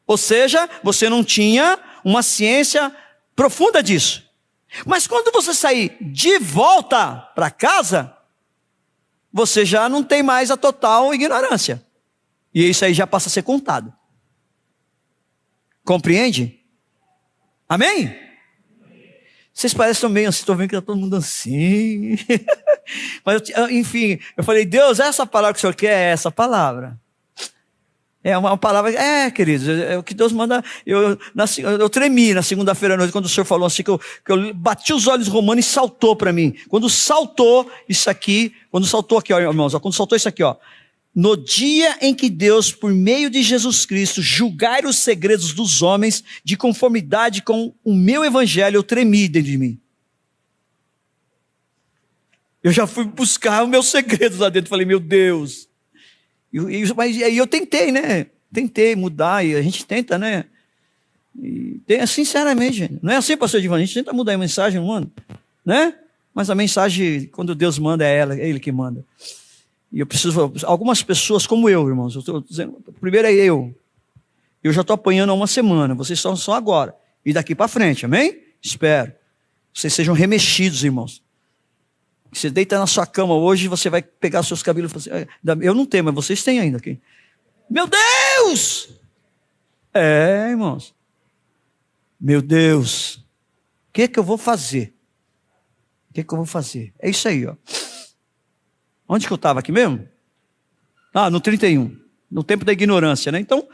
Ou seja, você não tinha uma ciência profunda disso. Mas quando você sair de volta para casa, você já não tem mais a total ignorância. E isso aí já passa a ser contado. Compreende? Amém? Vocês parecem meio assim, estou vendo que está todo mundo assim. Mas, enfim, eu falei, Deus, essa palavra que o Senhor quer é essa palavra. É uma palavra, queridos, é o que Deus manda. Eu tremi na segunda-feira à noite, quando o Senhor falou assim, que eu bati os olhos romanos e saltou para mim. Quando saltou isso aqui, quando saltou isso aqui, ó. No dia em que Deus, por meio de Jesus Cristo, julgar os segredos dos homens de conformidade com o meu evangelho, eu tremi dentro de mim. Eu já fui buscar os meus segredos lá dentro, falei, meu Deus. Mas aí eu tentei, Tentei mudar, e a gente tenta, sinceramente, gente. Não é assim, pastor Divan, a gente tenta mudar a mensagem, mano, Mas a mensagem, quando Deus manda, é Ele que manda. E eu preciso, algumas pessoas como eu, irmãos, eu estou dizendo, primeiro é eu já estou apanhando há uma semana, vocês estão só agora, e daqui para frente, amém? Espero, vocês sejam remexidos, irmãos. Você deita na sua cama hoje, você vai pegar seus cabelos e falar assim, eu não tenho, mas vocês têm ainda aqui. Meu Deus! Irmãos, meu Deus, o que eu vou fazer? É isso aí, ó. Onde que eu estava aqui mesmo? No 31. No tempo da ignorância, Então,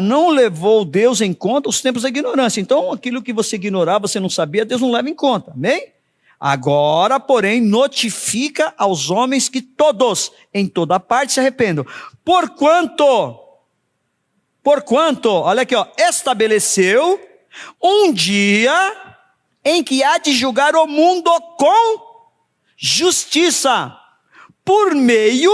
não levou Deus em conta os tempos da ignorância. Então, aquilo que você ignorava, você não sabia, Deus não leva em conta. Amém? Agora, porém, notifica aos homens que todos, em toda parte, se arrependam. Porquanto, olha aqui, ó, estabeleceu um dia em que há de julgar o mundo com justiça, por meio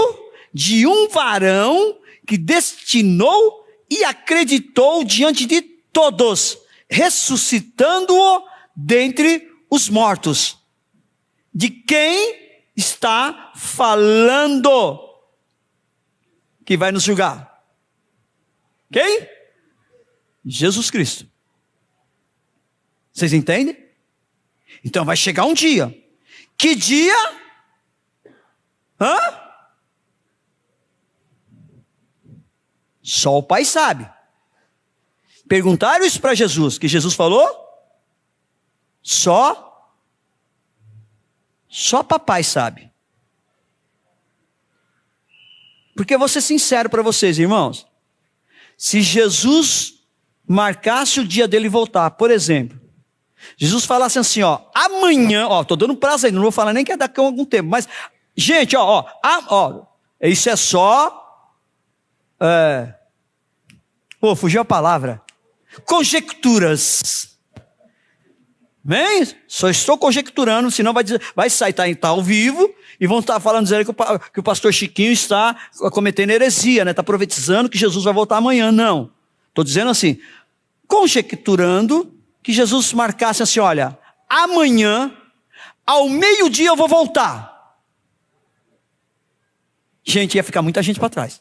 de um varão que destinou e acreditou diante de todos, ressuscitando-o dentre os mortos. De quem está falando que vai nos julgar? Quem? Jesus Cristo. Vocês entendem? Então vai chegar um dia. Que dia? Só o Pai sabe. Perguntaram isso para Jesus, que Jesus falou? Só papai sabe. Porque eu vou ser sincero para vocês, irmãos. Se Jesus marcasse o dia dele voltar, por exemplo, Jesus falasse assim, amanhã, estou dando prazo aí, não vou falar nem que é daqui a algum tempo, mas, gente, isso é só, fugiu a palavra, conjecturas. Bem, só estou conjecturando, senão vai sair, tá ao vivo, e vão estar falando, dizendo que o pastor Chiquinho está cometendo heresia, está profetizando que Jesus vai voltar amanhã. Não, estou dizendo assim, conjecturando que Jesus marcasse assim, olha, amanhã, ao meio-dia eu vou voltar. Gente, ia ficar muita gente para trás.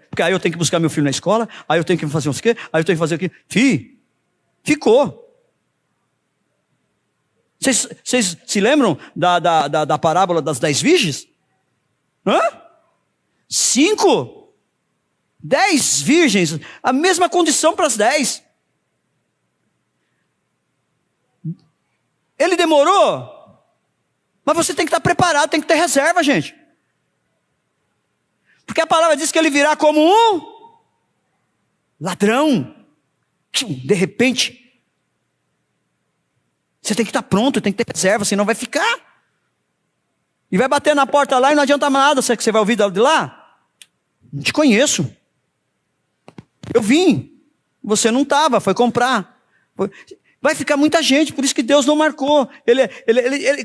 Porque aí eu tenho que buscar meu filho na escola, aí eu tenho que fazer o quê, aí eu tenho que fazer o quê. Ficou. Vocês se lembram da parábola das 10 virgens? 5, 10 virgens, a mesma condição para as 10. Ele demorou, mas você tem que estar preparado, tem que ter reserva, gente. Porque a palavra diz que ele virá como um ladrão. De repente. Você tem que estar pronto, tem que ter reserva, senão vai ficar. E vai bater na porta lá e não adianta nada, será que você vai ouvir de lá? Não te conheço. Eu vim, você não estava, foi comprar. Vai ficar muita gente, por isso que Deus não marcou. Ele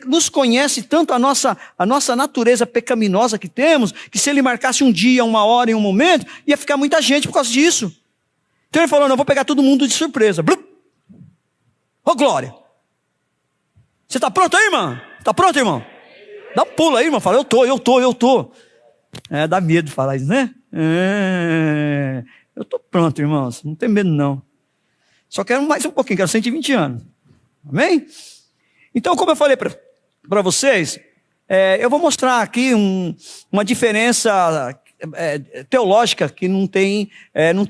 nos conhece tanto a nossa natureza pecaminosa que temos, que se Ele marcasse um dia, uma hora e um momento, ia ficar muita gente por causa disso. Então Ele falou, não, eu vou pegar todo mundo de surpresa. Ô glória! Você está pronto aí, irmão? Está pronto, irmão? Dá um pulo aí, irmão. Fala, eu tô. Dá medo falar isso, né? Eu estou pronto, irmãos. Não tem medo, não. Só quero mais um pouquinho, quero 120 anos. Amém? Então, como eu falei para vocês, eu vou mostrar aqui uma diferença teológica que não tem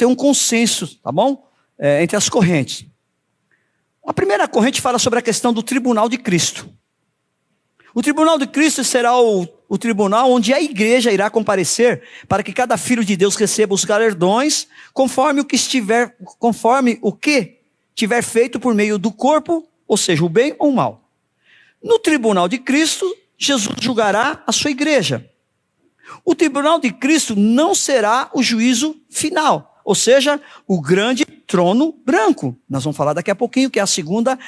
um consenso, tá bom? Entre as correntes. A primeira corrente fala sobre a questão do tribunal de Cristo. O tribunal de Cristo será o tribunal onde a igreja irá comparecer para que cada filho de Deus receba os galardões conforme o que tiver feito por meio do corpo, ou seja, o bem ou o mal. No tribunal de Cristo, Jesus julgará a sua igreja. O tribunal de Cristo não será o juízo final, ou seja, o grande trono branco. Nós vamos falar daqui a pouquinho que é a segunda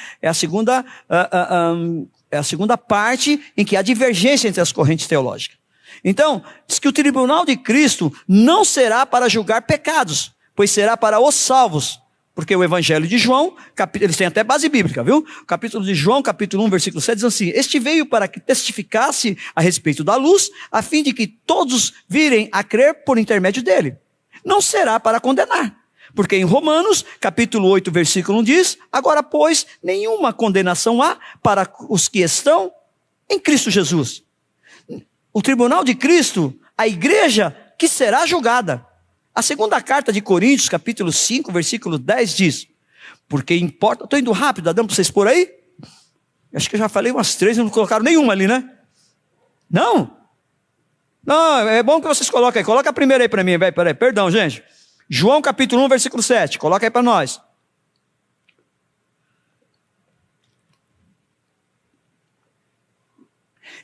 parte em que há divergência entre as correntes teológicas. Então, diz que o tribunal de Cristo não será para julgar pecados, pois será para os salvos. Porque o Evangelho de João, eles têm até base bíblica, viu? O capítulo de João, capítulo 1, versículo 7, diz assim, este veio para que testificasse a respeito da luz, a fim de que todos virem a crer por intermédio dele. Não será para condenar. Porque em Romanos, capítulo 8, versículo 1 diz, agora, pois, nenhuma condenação há para os que estão em Cristo Jesus. O tribunal de Cristo, a igreja que será julgada. A segunda carta de Coríntios, capítulo 5, versículo 10 diz, porque importa, estou indo rápido, dá para vocês por aí? Acho que eu já falei umas 3 e não colocaram nenhuma ali, né? Não? Não, é bom que vocês coloquem aí, coloca a primeira aí para mim, peraí, perdão, gente. João capítulo 1, versículo 7, coloca aí para nós.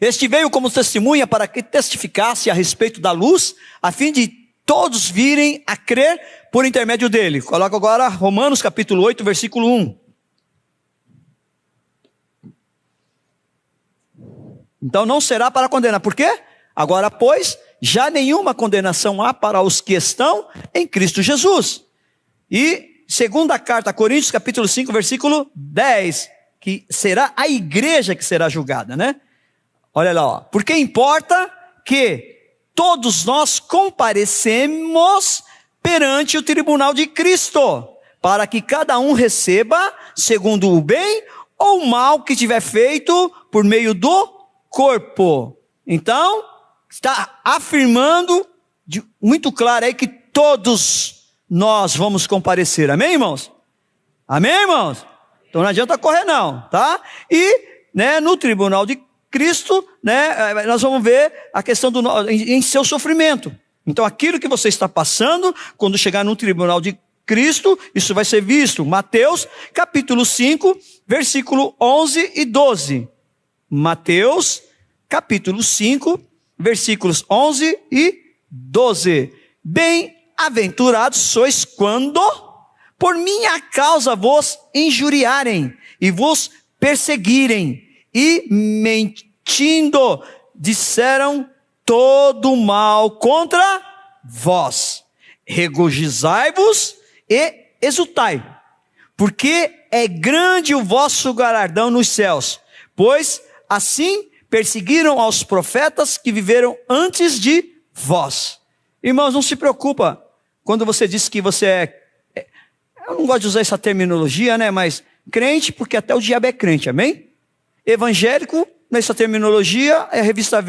Este veio como testemunha para que testificasse a respeito da luz, a fim de todos virem a crer por intermédio dele. Coloca agora Romanos capítulo 8, versículo 1. Então não será para condenar. Por quê? Agora, pois, já nenhuma condenação há para os que estão em Cristo Jesus. E segunda carta a Coríntios, capítulo 5, versículo 10, que será a igreja que será julgada, né? Olha lá, ó. Porque importa que todos nós comparecemos perante o tribunal de Cristo, para que cada um receba segundo o bem ou o mal que tiver feito por meio do corpo. Então, está afirmando muito claro aí que todos nós vamos comparecer. Amém, irmãos? Amém, irmãos? Então não adianta correr não, tá? E, no tribunal de Cristo, nós vamos ver a questão em seu sofrimento. Então aquilo que você está passando, quando chegar no tribunal de Cristo, isso vai ser visto. Mateus, capítulo 5, versículo 11 e 12. Mateus, capítulo 5, versículos 11 e 12. Bem-aventurados sois quando, por minha causa, vos injuriarem e vos perseguirem, e mentindo, disseram todo mal contra vós. Regozijai-vos e exultai, porque é grande o vosso galardão nos céus, pois assim perseguiram aos profetas que viveram antes de vós. Irmãos, não se preocupa quando você diz que você eu não gosto de usar essa terminologia, mas crente, porque até o diabo é crente, amém? Evangélico, nessa terminologia, é a revista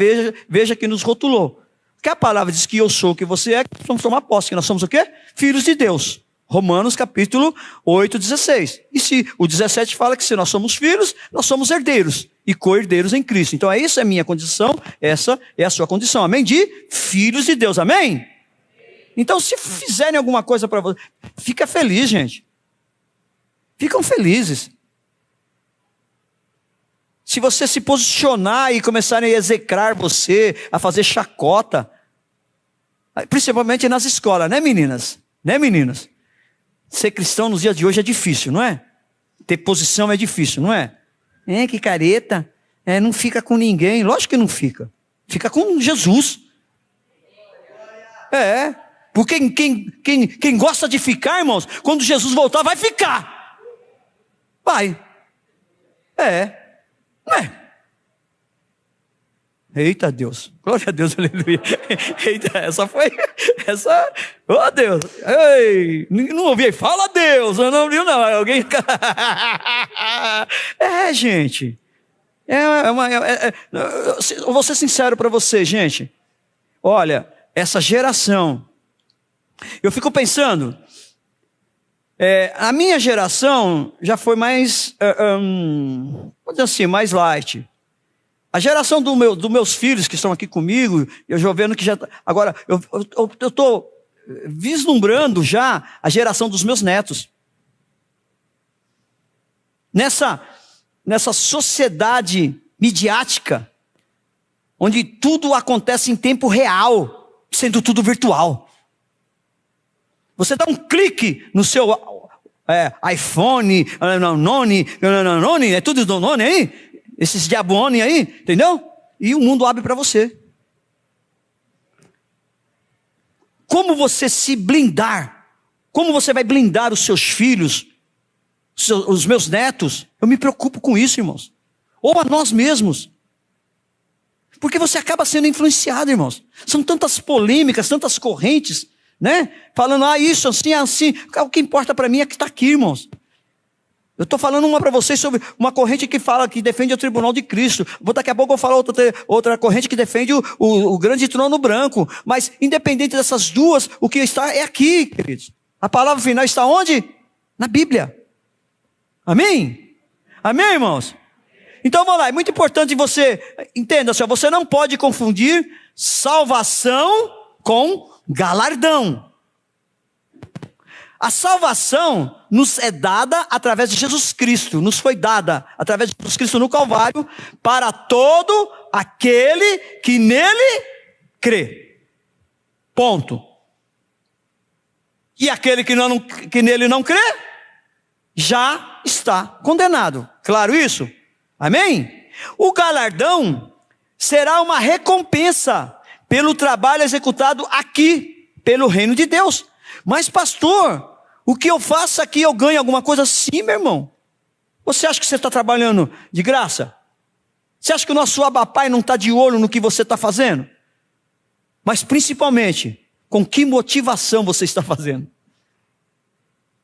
Veja que nos rotulou. Porque a palavra diz que eu sou o que você é, vamos tomar posse, que nós somos o quê? Filhos de Deus. Romanos capítulo 8, 16. E se o 17 fala que se nós somos filhos, nós somos herdeiros e co-herdeiros em Cristo. Então essa é a minha condição, essa é a sua condição, amém? De filhos de Deus, amém? Então se fizerem alguma coisa para você, fica feliz, gente. Ficam felizes. Se você se posicionar e começarem a execrar você, a fazer chacota, principalmente nas escolas, né, meninas? Né, meninas? Ser cristão nos dias de hoje é difícil, não é? Ter posição é difícil, não é? Que careta. Não fica com ninguém. Lógico que não fica. Fica com Jesus. Porque quem gosta de ficar, irmãos, quando Jesus voltar, vai ficar. Vai. Não é? Eita Deus, glória a Deus, aleluia. Eita, essa, oh Deus, ei, não ouvi, fala Deus, eu não ouvi não, alguém, gente, eu vou ser sincero para você, gente, olha, essa geração, eu fico pensando, a minha geração já foi mais, vamos dizer assim, mais light. A geração dos meus filhos que estão aqui comigo, eu já vendo que já... Agora, eu estou vislumbrando já a geração dos meus netos. Nessa sociedade midiática, onde tudo acontece em tempo real, sendo tudo virtual. Você dá um clique no seu iPhone, é tudo do nome aí? Esses diabone aí, entendeu? E o mundo abre para você. Como você se blindar? Como você vai blindar os seus filhos, os meus netos? Eu me preocupo com isso, irmãos. Ou a nós mesmos. Porque você acaba sendo influenciado, irmãos. São tantas polêmicas, tantas correntes, né? Falando, isso, assim, assim. O que importa para mim é que está aqui, irmãos. Eu estou falando uma para vocês sobre uma corrente que fala, que defende o tribunal de Cristo. Daqui a pouco eu vou falar outra corrente que defende o grande trono branco. Mas, independente dessas duas, o que está é aqui, queridos. A palavra final está onde? Na Bíblia. Amém? Amém, irmãos? Então, vamos lá. É muito importante você, entenda, senhor, você não pode confundir salvação com galardão. A salvação nos é dada através de Jesus Cristo, nos foi dada através de Jesus Cristo no Calvário, para todo aquele que nele crê. Ponto. E aquele que nele não crê, já está condenado. Claro isso? Amém? O galardão será uma recompensa pelo trabalho executado aqui, pelo reino de Deus. Mas pastor, o que eu faço aqui, eu ganho alguma coisa? Sim, meu irmão. Você acha que você está trabalhando de graça? Você acha que o nosso Abba Pai não está de olho no que você está fazendo? Mas principalmente, com que motivação você está fazendo?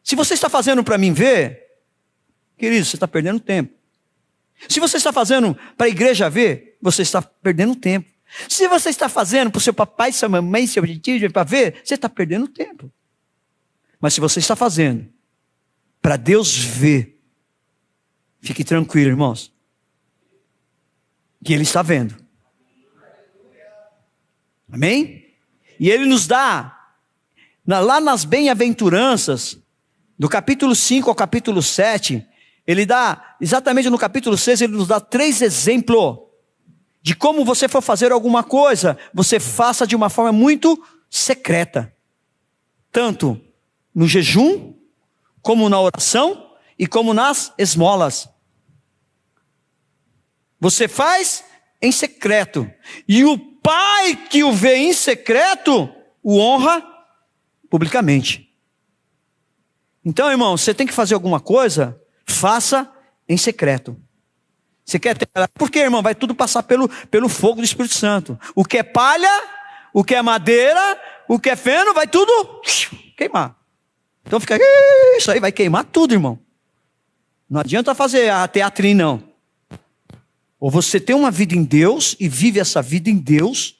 Se você está fazendo para mim ver, querido, você está perdendo tempo. Se você está fazendo para a igreja ver, você está perdendo tempo. Se você está fazendo para o seu papai, sua mamãe, seu objetivo para ver, você está perdendo tempo. Mas se você está fazendo para Deus ver, fique tranquilo, irmãos, que Ele está vendo. Amém? E Ele nos dá, lá nas bem-aventuranças, do capítulo 5 ao capítulo 7, Ele dá, exatamente no capítulo 6, Ele nos dá 3 exemplos de como você for fazer alguma coisa, você faça de uma forma muito secreta. Tanto no jejum, como na oração e como nas esmolas. Você faz em secreto. E o Pai que o vê em secreto, o honra publicamente. Então, irmão, você tem que fazer alguma coisa, faça em secreto. Você quer ter... Porque, irmão, vai tudo passar pelo fogo do Espírito Santo. O que é palha, o que é madeira, o que é feno, vai tudo queimar. Então fica, isso aí vai queimar tudo, irmão. Não adianta fazer a teatrinha, não. Ou você tem uma vida em Deus e vive essa vida em Deus,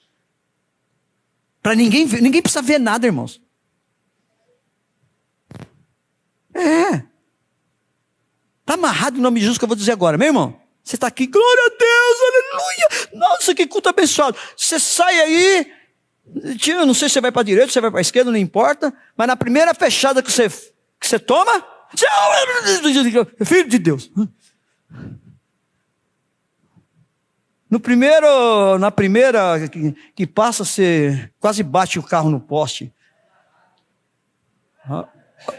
para ninguém ver, ninguém precisa ver nada, irmãos. Está amarrado em nome de Jesus que eu vou dizer agora, meu irmão. Você está aqui, glória a Deus, aleluia. Nossa, que culto abençoado. Você sai aí, não sei se você vai para a direita, se você vai para a esquerda, não importa. Mas na primeira fechada que você toma, você é filho de Deus. Na primeira que passa, você quase bate o carro no poste.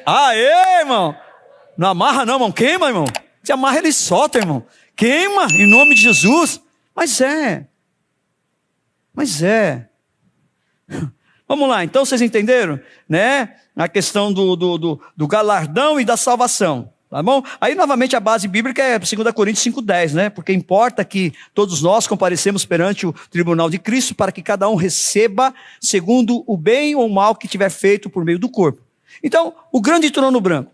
Aê, irmão! Não amarra não, irmão. Queima, irmão. Se amarra, ele solta, irmão. Queima, em nome de Jesus. Mas é. Vamos lá, então vocês entenderam? Né? A questão do galardão e da salvação. Tá bom? Aí, novamente, a base bíblica é 2 Coríntios 5,10, né? Porque importa que todos nós comparecemos perante o tribunal de Cristo para que cada um receba segundo o bem ou o mal que tiver feito por meio do corpo. Então, o grande trono branco.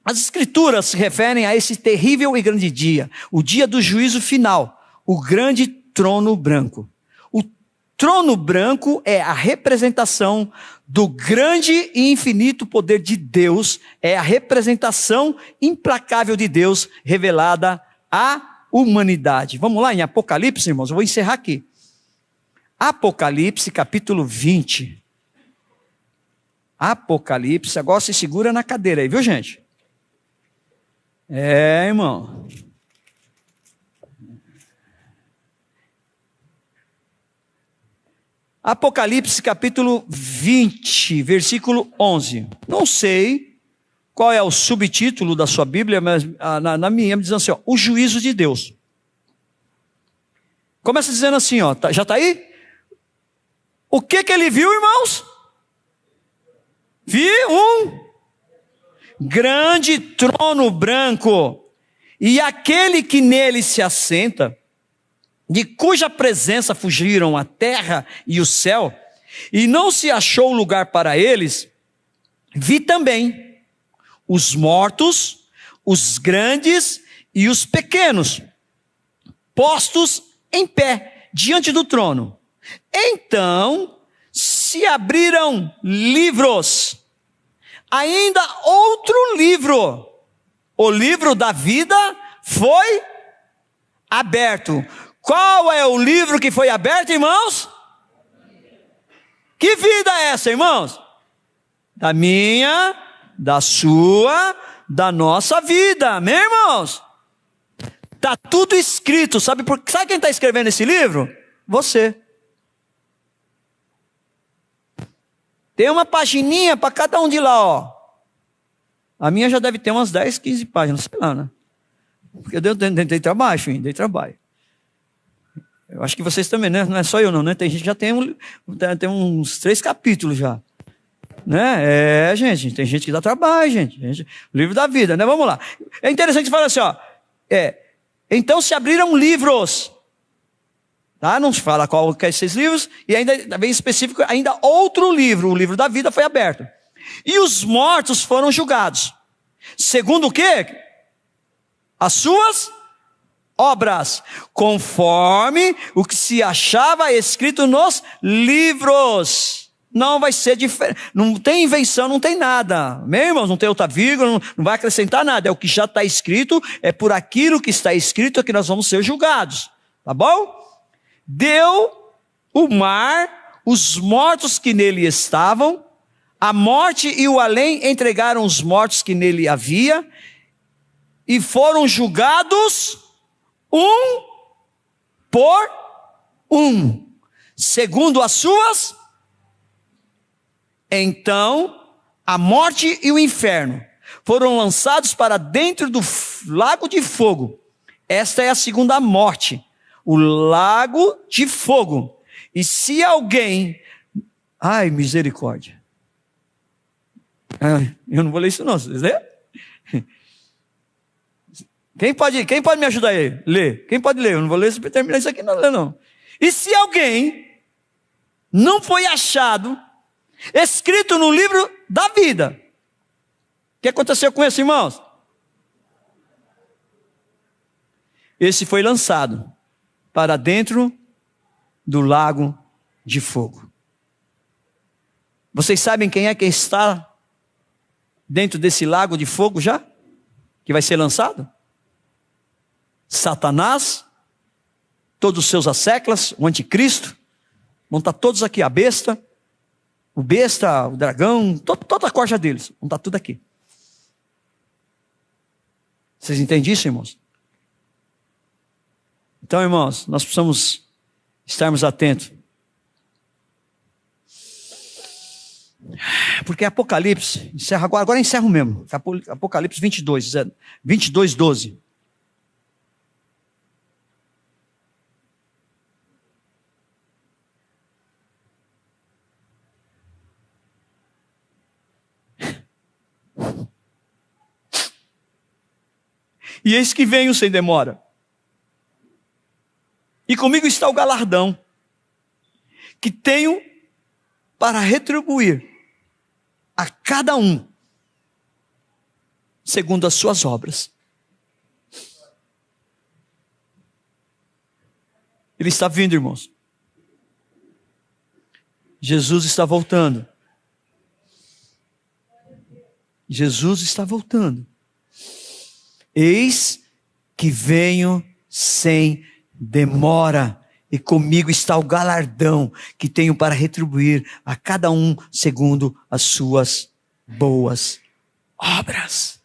As escrituras se referem a esse terrível e grande dia, o dia do juízo final, o grande trono branco. O trono branco é a representação do grande e infinito poder de Deus, é a representação implacável de Deus revelada à humanidade. Vamos lá em Apocalipse, irmãos, eu vou encerrar aqui. Apocalipse, capítulo 20. Apocalipse, agora se segura na cadeira aí, viu, gente? Irmão. Apocalipse capítulo 20, versículo 11. Não sei qual é o subtítulo da sua Bíblia, mas na minha me diz assim, ó, o juízo de Deus. Começa dizendo assim, ó, já está aí? O que ele viu, irmãos? Vi um grande trono branco, e aquele que nele se assenta, de cuja presença fugiram a terra e o céu, e não se achou lugar para eles. Vi também os mortos, os grandes e os pequenos, postos em pé diante do trono. Então se abriram livros, ainda outro livro, o livro da vida foi aberto. Qual é o livro que foi aberto, irmãos? Que vida é essa, irmãos? Da minha, da sua, da nossa vida, amém, irmãos? Está tudo escrito, sabe quem está escrevendo esse livro? Você. Tem uma pagininha para cada um de lá, ó. A minha já deve ter umas 10, 15 páginas, sei lá, né? Porque eu dei trabalho, filho, dei trabalho. Eu acho que vocês também, né? Não é só eu não, né? Tem gente que já tem uns 3 capítulos já. Né? Gente, tem gente que dá trabalho, gente. O livro da vida, né? Vamos lá. É interessante falar assim, ó. Então se abriram livros. Tá? Não se fala qual que é esses livros, e ainda bem específico, ainda outro livro, o livro da vida foi aberto. E os mortos foram julgados. Segundo o quê? As suas obras, conforme o que se achava escrito nos livros. Não vai ser diferente, não tem invenção, não tem nada. Meu irmãos, não tem outra vírgula, não vai acrescentar nada. É o que já está escrito, é por aquilo que está escrito que nós vamos ser julgados. Tá bom? Deu o mar, os mortos que nele estavam, a morte e o além entregaram os mortos que nele havia, e foram julgados um por um, segundo as suas. Então a morte e o inferno foram lançados para dentro do lago de fogo. Esta é a segunda morte, o lago de fogo. E se alguém... Ai, misericórdia. Eu não vou ler isso não, vocês lêem? Quem pode me ajudar aí? Ler. Quem pode ler? Eu não vou ler para terminar isso aqui, não. E se alguém não foi achado escrito no livro da vida, o que aconteceu com esse, irmãos? Esse foi lançado para dentro do lago de fogo. Vocês sabem quem é que está dentro desse lago de fogo já? Que vai ser lançado? Satanás, todos os seus asseclas, o anticristo, vão estar todos aqui, a besta, o dragão, toda a corja deles, vão estar tudo aqui. Vocês entendem isso, irmãos? Então, irmãos, nós precisamos estarmos atentos. Porque Apocalipse, encerra agora encerro mesmo. Apocalipse 22, 12. E eis que venho sem demora. E comigo está o galardão, que tenho para retribuir a cada um, segundo as suas obras. Ele está vindo, irmãos. Jesus está voltando. Jesus está voltando. Eis que venho sem demora, e comigo está o galardão que tenho para retribuir a cada um segundo as suas boas obras.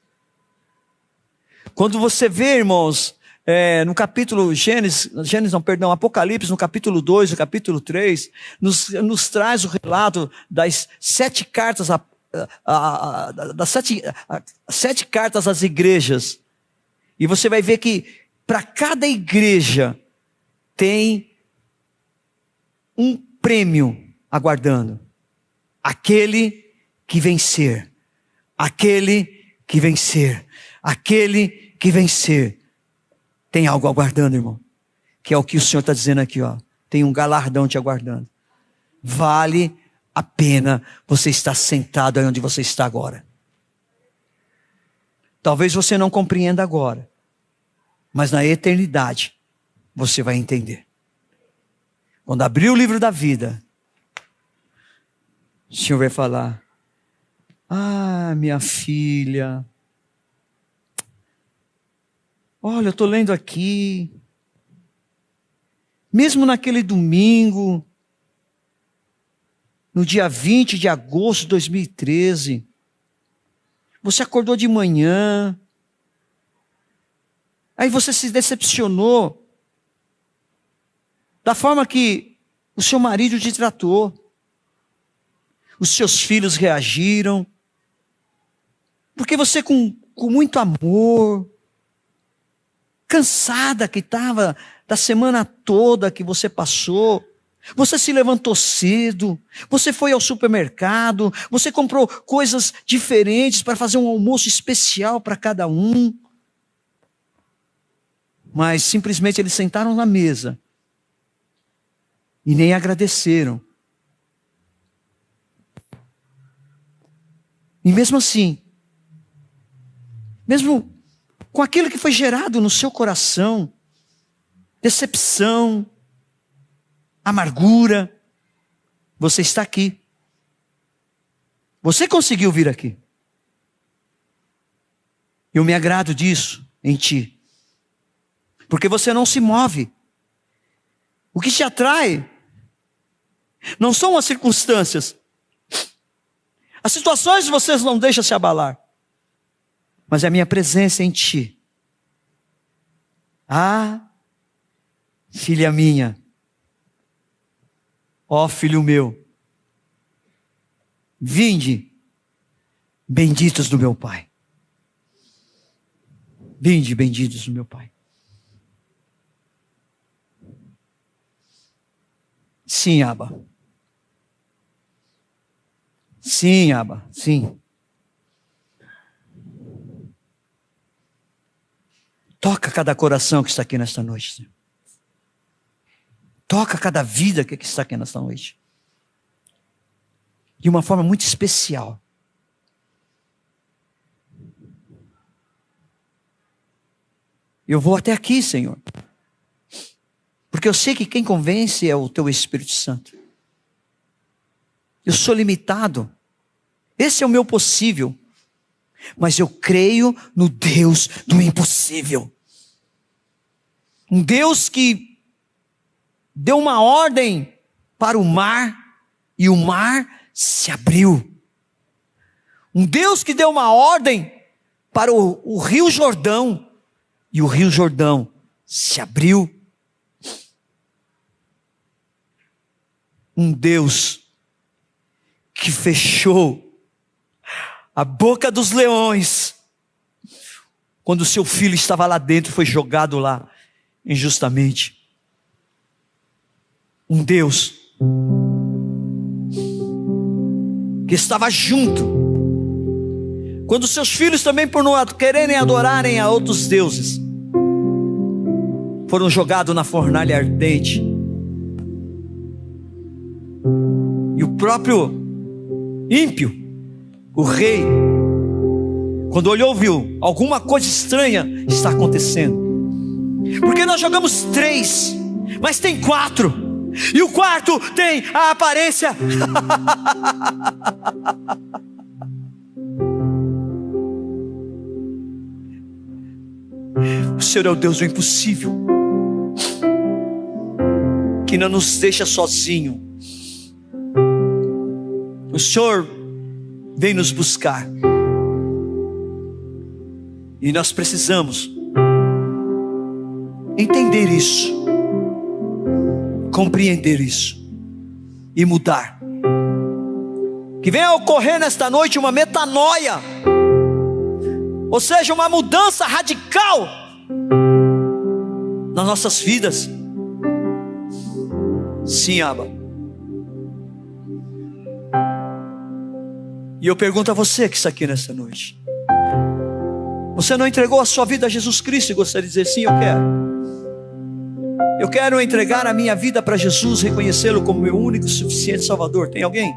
Quando você vê, irmãos, no capítulo Apocalipse, no capítulo 2, no capítulo 3, nos traz o relato das 7 cartas, sete cartas às igrejas. E você vai ver que para cada igreja tem um prêmio aguardando. Aquele que vencer. Aquele que vencer. Aquele que vencer. Tem algo aguardando, irmão. Que é o que o Senhor está dizendo aqui, ó. Tem um galardão te aguardando. Vale a pena você estar sentado aí onde você está agora. Talvez você não compreenda agora, mas na eternidade você vai entender. Quando abrir o livro da vida, o Senhor vai falar: ah, minha filha, olha, eu estou lendo aqui, mesmo naquele domingo, no dia 20 de agosto de 2013, você acordou de manhã, aí você se decepcionou da forma que o seu marido te tratou, os seus filhos reagiram, porque você com muito amor, cansada que estava da semana toda que você passou, você se levantou cedo, você foi ao supermercado, você comprou coisas diferentes para fazer um almoço especial para cada um. Mas simplesmente eles sentaram na mesa e nem agradeceram. E mesmo assim, mesmo com aquilo que foi gerado no seu coração, decepção, amargura, você está aqui. Você conseguiu vir aqui. Eu me agrado disso em ti. Porque você não se move. O que te atrai não são as circunstâncias. As situações vocês não deixam se abalar. Mas é a minha presença em ti. Ah, filha minha. Ó filho meu. Vinde, benditos do meu Pai. Vinde, benditos do meu Pai. Sim, Abba. Sim, Abba, sim. Toca cada coração que está aqui nesta noite, Senhor. Toca cada vida que está aqui nesta noite. De uma forma muito especial. Eu vou até aqui, Senhor. Porque eu sei que quem convence é o Teu Espírito Santo. Eu sou limitado. Esse é o meu possível. Mas eu creio no Deus do impossível. Um Deus que deu uma ordem para o mar e o mar se abriu. Um Deus que deu uma ordem para o Rio Jordão e o Rio Jordão se abriu Um Deus que fechou a boca dos leões quando o seu filho estava lá dentro e foi jogado lá injustamente. Um Deus que estava junto quando seus filhos também, por não quererem adorarem a outros deuses, foram jogados na fornalha ardente. E o próprio ímpio, o rei, quando olhou, viu alguma coisa estranha está acontecendo. Porque nós jogamos 3, mas tem 4, e o quarto tem a aparência o Senhor é o Deus do impossível, que não nos deixa sozinho. O Senhor vem nos buscar, e nós precisamos entender isso, compreender isso e mudar. Que venha a ocorrer nesta noite uma metanoia, ou seja, uma mudança radical nas nossas vidas. Sim, Abba. E eu pergunto a você que está aqui nesta noite: você não entregou a sua vida a Jesus Cristo e gostaria de dizer: sim, eu quero. Eu quero entregar a minha vida para Jesus, reconhecê-lo como meu único e suficiente Salvador. Tem alguém?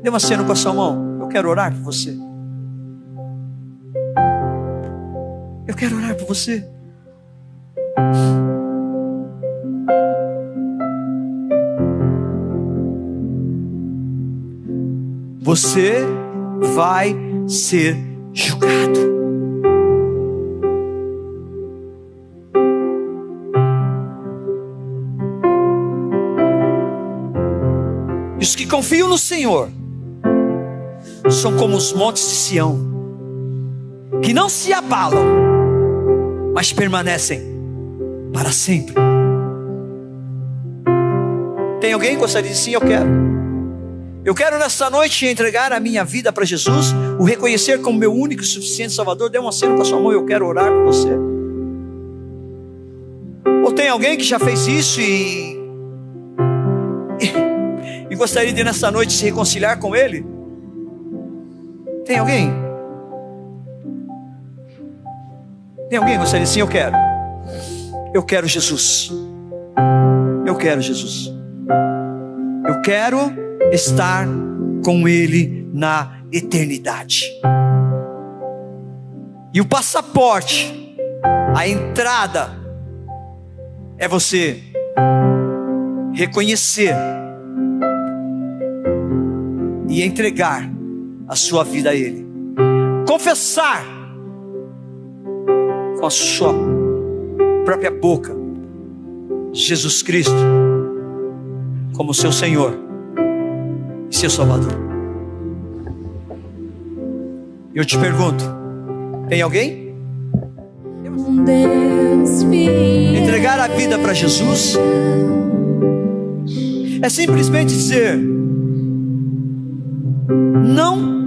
Dê uma cena com a sua mão. Eu quero orar por você. Eu quero orar por você. Você vai ser julgado. E os que confiam no Senhor são como os montes de Sião, que não se abalam, mas permanecem para sempre. Tem alguém que gostaria de dizer: sim, eu quero. Eu quero nesta noite entregar a minha vida para Jesus, o reconhecer como meu único e suficiente Salvador. Dê um aceno com a sua mão, eu quero orar por você. Ou tem alguém que já fez isso e gostaria de nesta noite se reconciliar com Ele? Tem alguém? Tem alguém que gostaria de dizer: sim, eu quero. Eu quero Jesus. Eu quero Jesus. Eu quero estar com Ele na eternidade. E o passaporte, a entrada, é você reconhecer e entregar a sua vida a Ele, confessar com a sua própria boca Jesus Cristo como seu Senhor e seu Salvador. Eu te pergunto: tem alguém? Entregar a vida para Jesus é simplesmente dizer não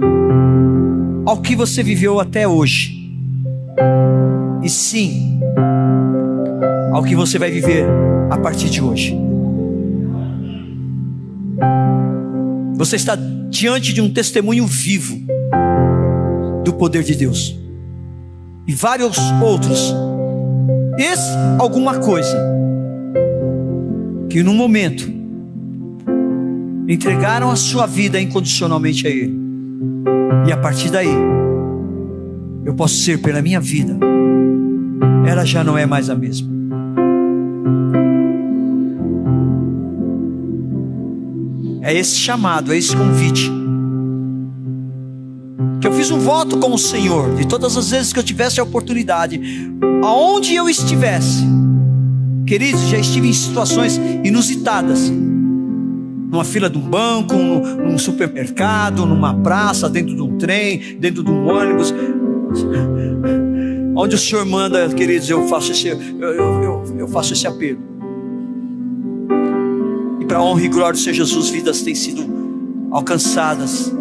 ao que você viveu até hoje, e sim ao que você vai viver a partir de hoje. Você está diante de um testemunho vivo do poder de Deus, e vários outros, alguma coisa que no momento entregaram a sua vida incondicionalmente a Ele, e a partir daí eu posso ser, pela minha vida, ela já não é mais a mesma. É esse chamado, é esse convite, que eu fiz um voto com o Senhor, de todas as vezes que eu tivesse a oportunidade, aonde eu estivesse. Queridos, já estive em situações inusitadas, numa fila de um banco, num supermercado, numa praça, dentro de um trem, dentro de um ônibus. Onde o Senhor manda, queridos, eu faço esse apelo. E para para a honra e glória do Senhor Jesus, vidas têm sido alcançadas.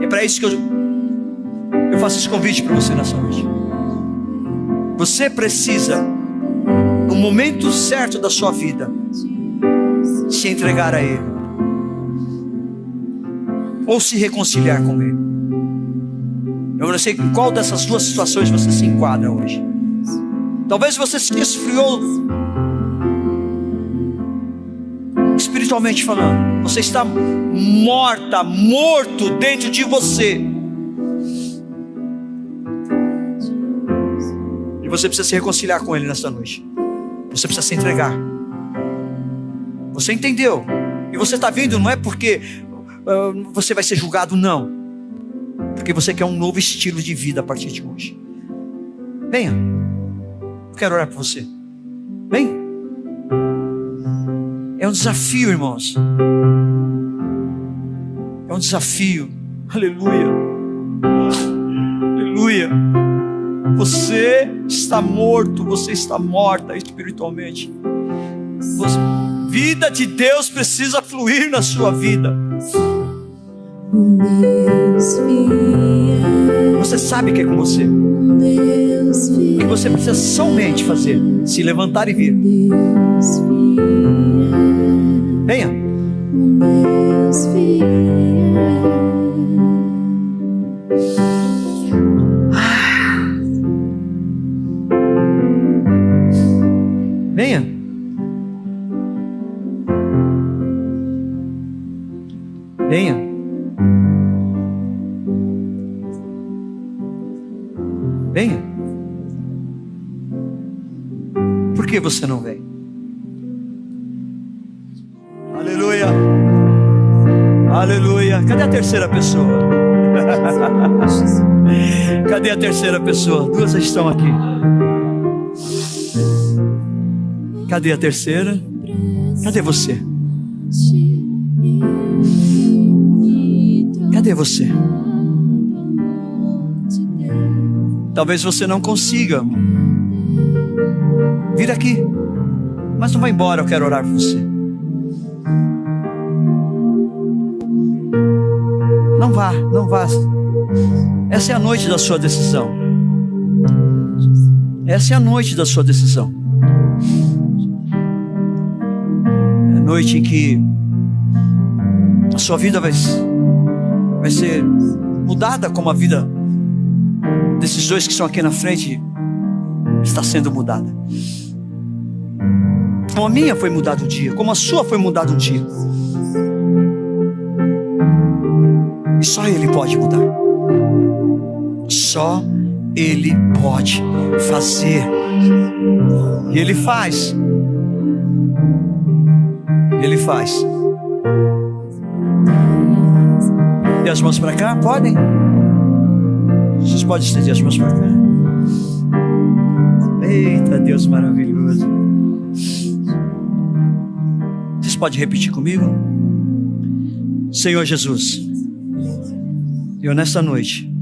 É para isso que eu faço esse convite para você nessa noite. Você precisa, no momento certo da sua vida, se entregar a Ele, ou se reconciliar com Ele. Eu não sei em qual dessas duas situações você se enquadra hoje. Talvez você se esfriou espiritualmente falando. Você está morto dentro de você. E você precisa se reconciliar com Ele nesta noite. Você precisa se entregar. Você entendeu? E você está vindo, não é porque você vai ser julgado, não. Porque você quer um novo estilo de vida a partir de hoje. Venha. Eu quero orar por você. Vem. É um desafio, irmãos. É um desafio. Aleluia. Aleluia. Você está morto, você está morta espiritualmente. Vida de Deus precisa fluir na sua vida. Você sabe que é com você. O que você precisa somente fazer: se levantar e vir. Venha. Venha. Venha. Venha. Por que você não vem? Aleluia. Aleluia. Cadê a terceira pessoa? Cadê a terceira pessoa? Duas estão aqui. Cadê a terceira? Cadê você? Cadê você? Talvez você não consiga vir aqui, mas não vai embora. Eu quero orar por você. Não vá, não vá. Essa é a noite da sua decisão. Essa é a noite da sua decisão. É a noite em que a sua vida vai ser mudada, como a vida desses dois que estão aqui na frente está sendo mudada. Como a minha foi mudada um dia, como a sua foi mudada um dia. E só Ele pode mudar. Só Ele pode fazer. E Ele faz. Ele faz. E as mãos para cá? Podem? Vocês podem estender as mãos para cá. Eita, Deus maravilhoso. Vocês podem repetir comigo? Senhor Jesus, eu nesta noite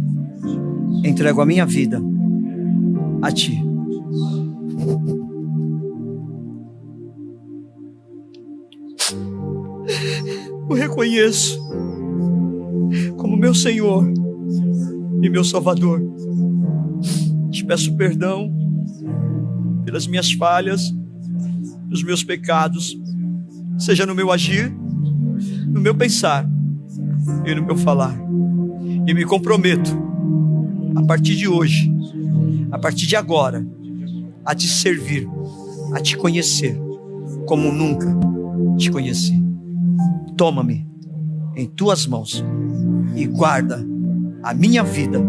entrego a minha vida a Ti. Eu reconheço como meu Senhor e meu Salvador. Te peço perdão pelas minhas falhas, dos meus pecados, seja no meu agir, no meu pensar e no meu falar. E me comprometo, a partir de hoje, a partir de agora, a Te servir, a Te conhecer como nunca Te conheci. Toma-me em Tuas mãos e guarda a minha vida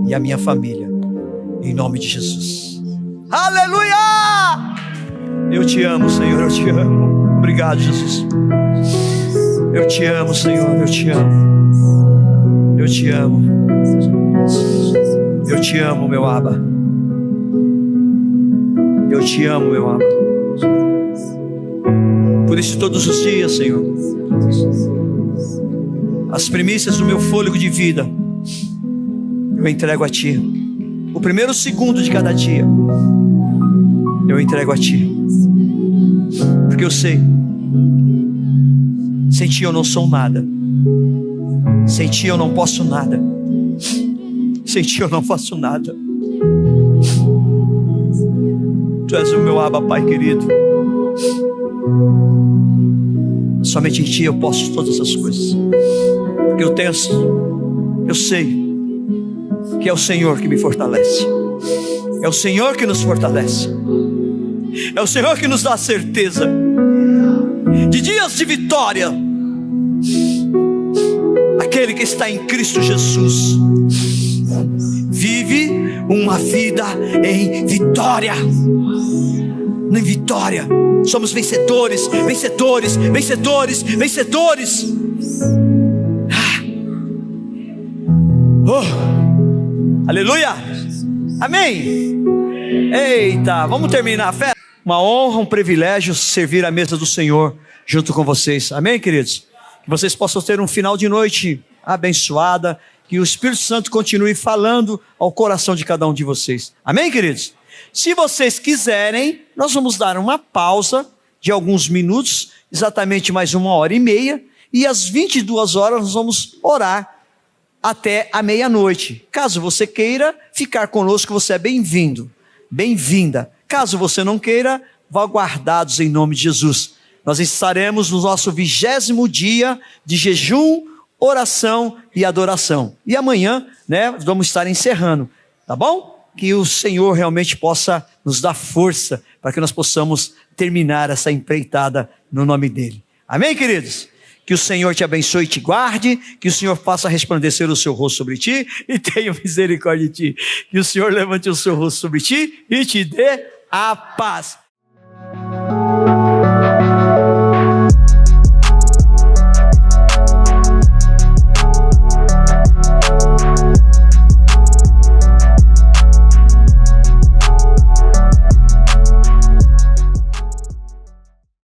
e a minha família, em nome de Jesus. Aleluia! Eu Te amo, Senhor, eu Te amo. Obrigado, Jesus. Eu Te amo, Senhor, eu Te amo. Eu Te amo. Eu Te amo, meu Abba. Eu Te amo, meu Abba. Por isso todos os dias, Senhor, as primícias do meu fôlego de vida eu entrego a Ti. O primeiro segundo de cada dia eu entrego a Ti, porque eu sei Sem ti eu não sou nada. Sem ti eu não posso nada. Sem ti eu não faço nada. Tu és o meu Abba, Pai querido. Somente em ti eu posso todas as coisas. Porque eu sei que é o Senhor que me fortalece. É o Senhor que nos fortalece. É o Senhor que nos dá a certeza de dias de vitória. Aquele que está em Cristo Jesus vive uma vida em vitória. Em vitória. Somos vencedores, vencedores, vencedores, vencedores. Aleluia. Amém. Eita, vamos terminar a festa. Uma honra, um privilégio servir à mesa do Senhor junto com vocês. Amém, queridos? Que vocês possam ter um final de noite abençoada. Que o Espírito Santo continue falando ao coração de cada um de vocês. Amém, queridos? Se vocês quiserem, nós vamos dar uma pausa de alguns minutos, exatamente mais 1h30, e às 22 horas nós vamos orar até a meia-noite. Caso você queira ficar conosco, você é bem-vindo, bem-vinda. Caso você não queira, vá guardados em nome de Jesus. Nós estaremos no nosso 20º dia de jejum, oração e adoração. E amanhã, vamos estar encerrando, tá bom? Que o Senhor realmente possa nos dar força para que nós possamos terminar essa empreitada no nome dEle. Amém, queridos? Que o Senhor te abençoe e te guarde, que o Senhor faça resplandecer o seu rosto sobre ti e tenha misericórdia de ti. Que o Senhor levante o seu rosto sobre ti e te dê a paz.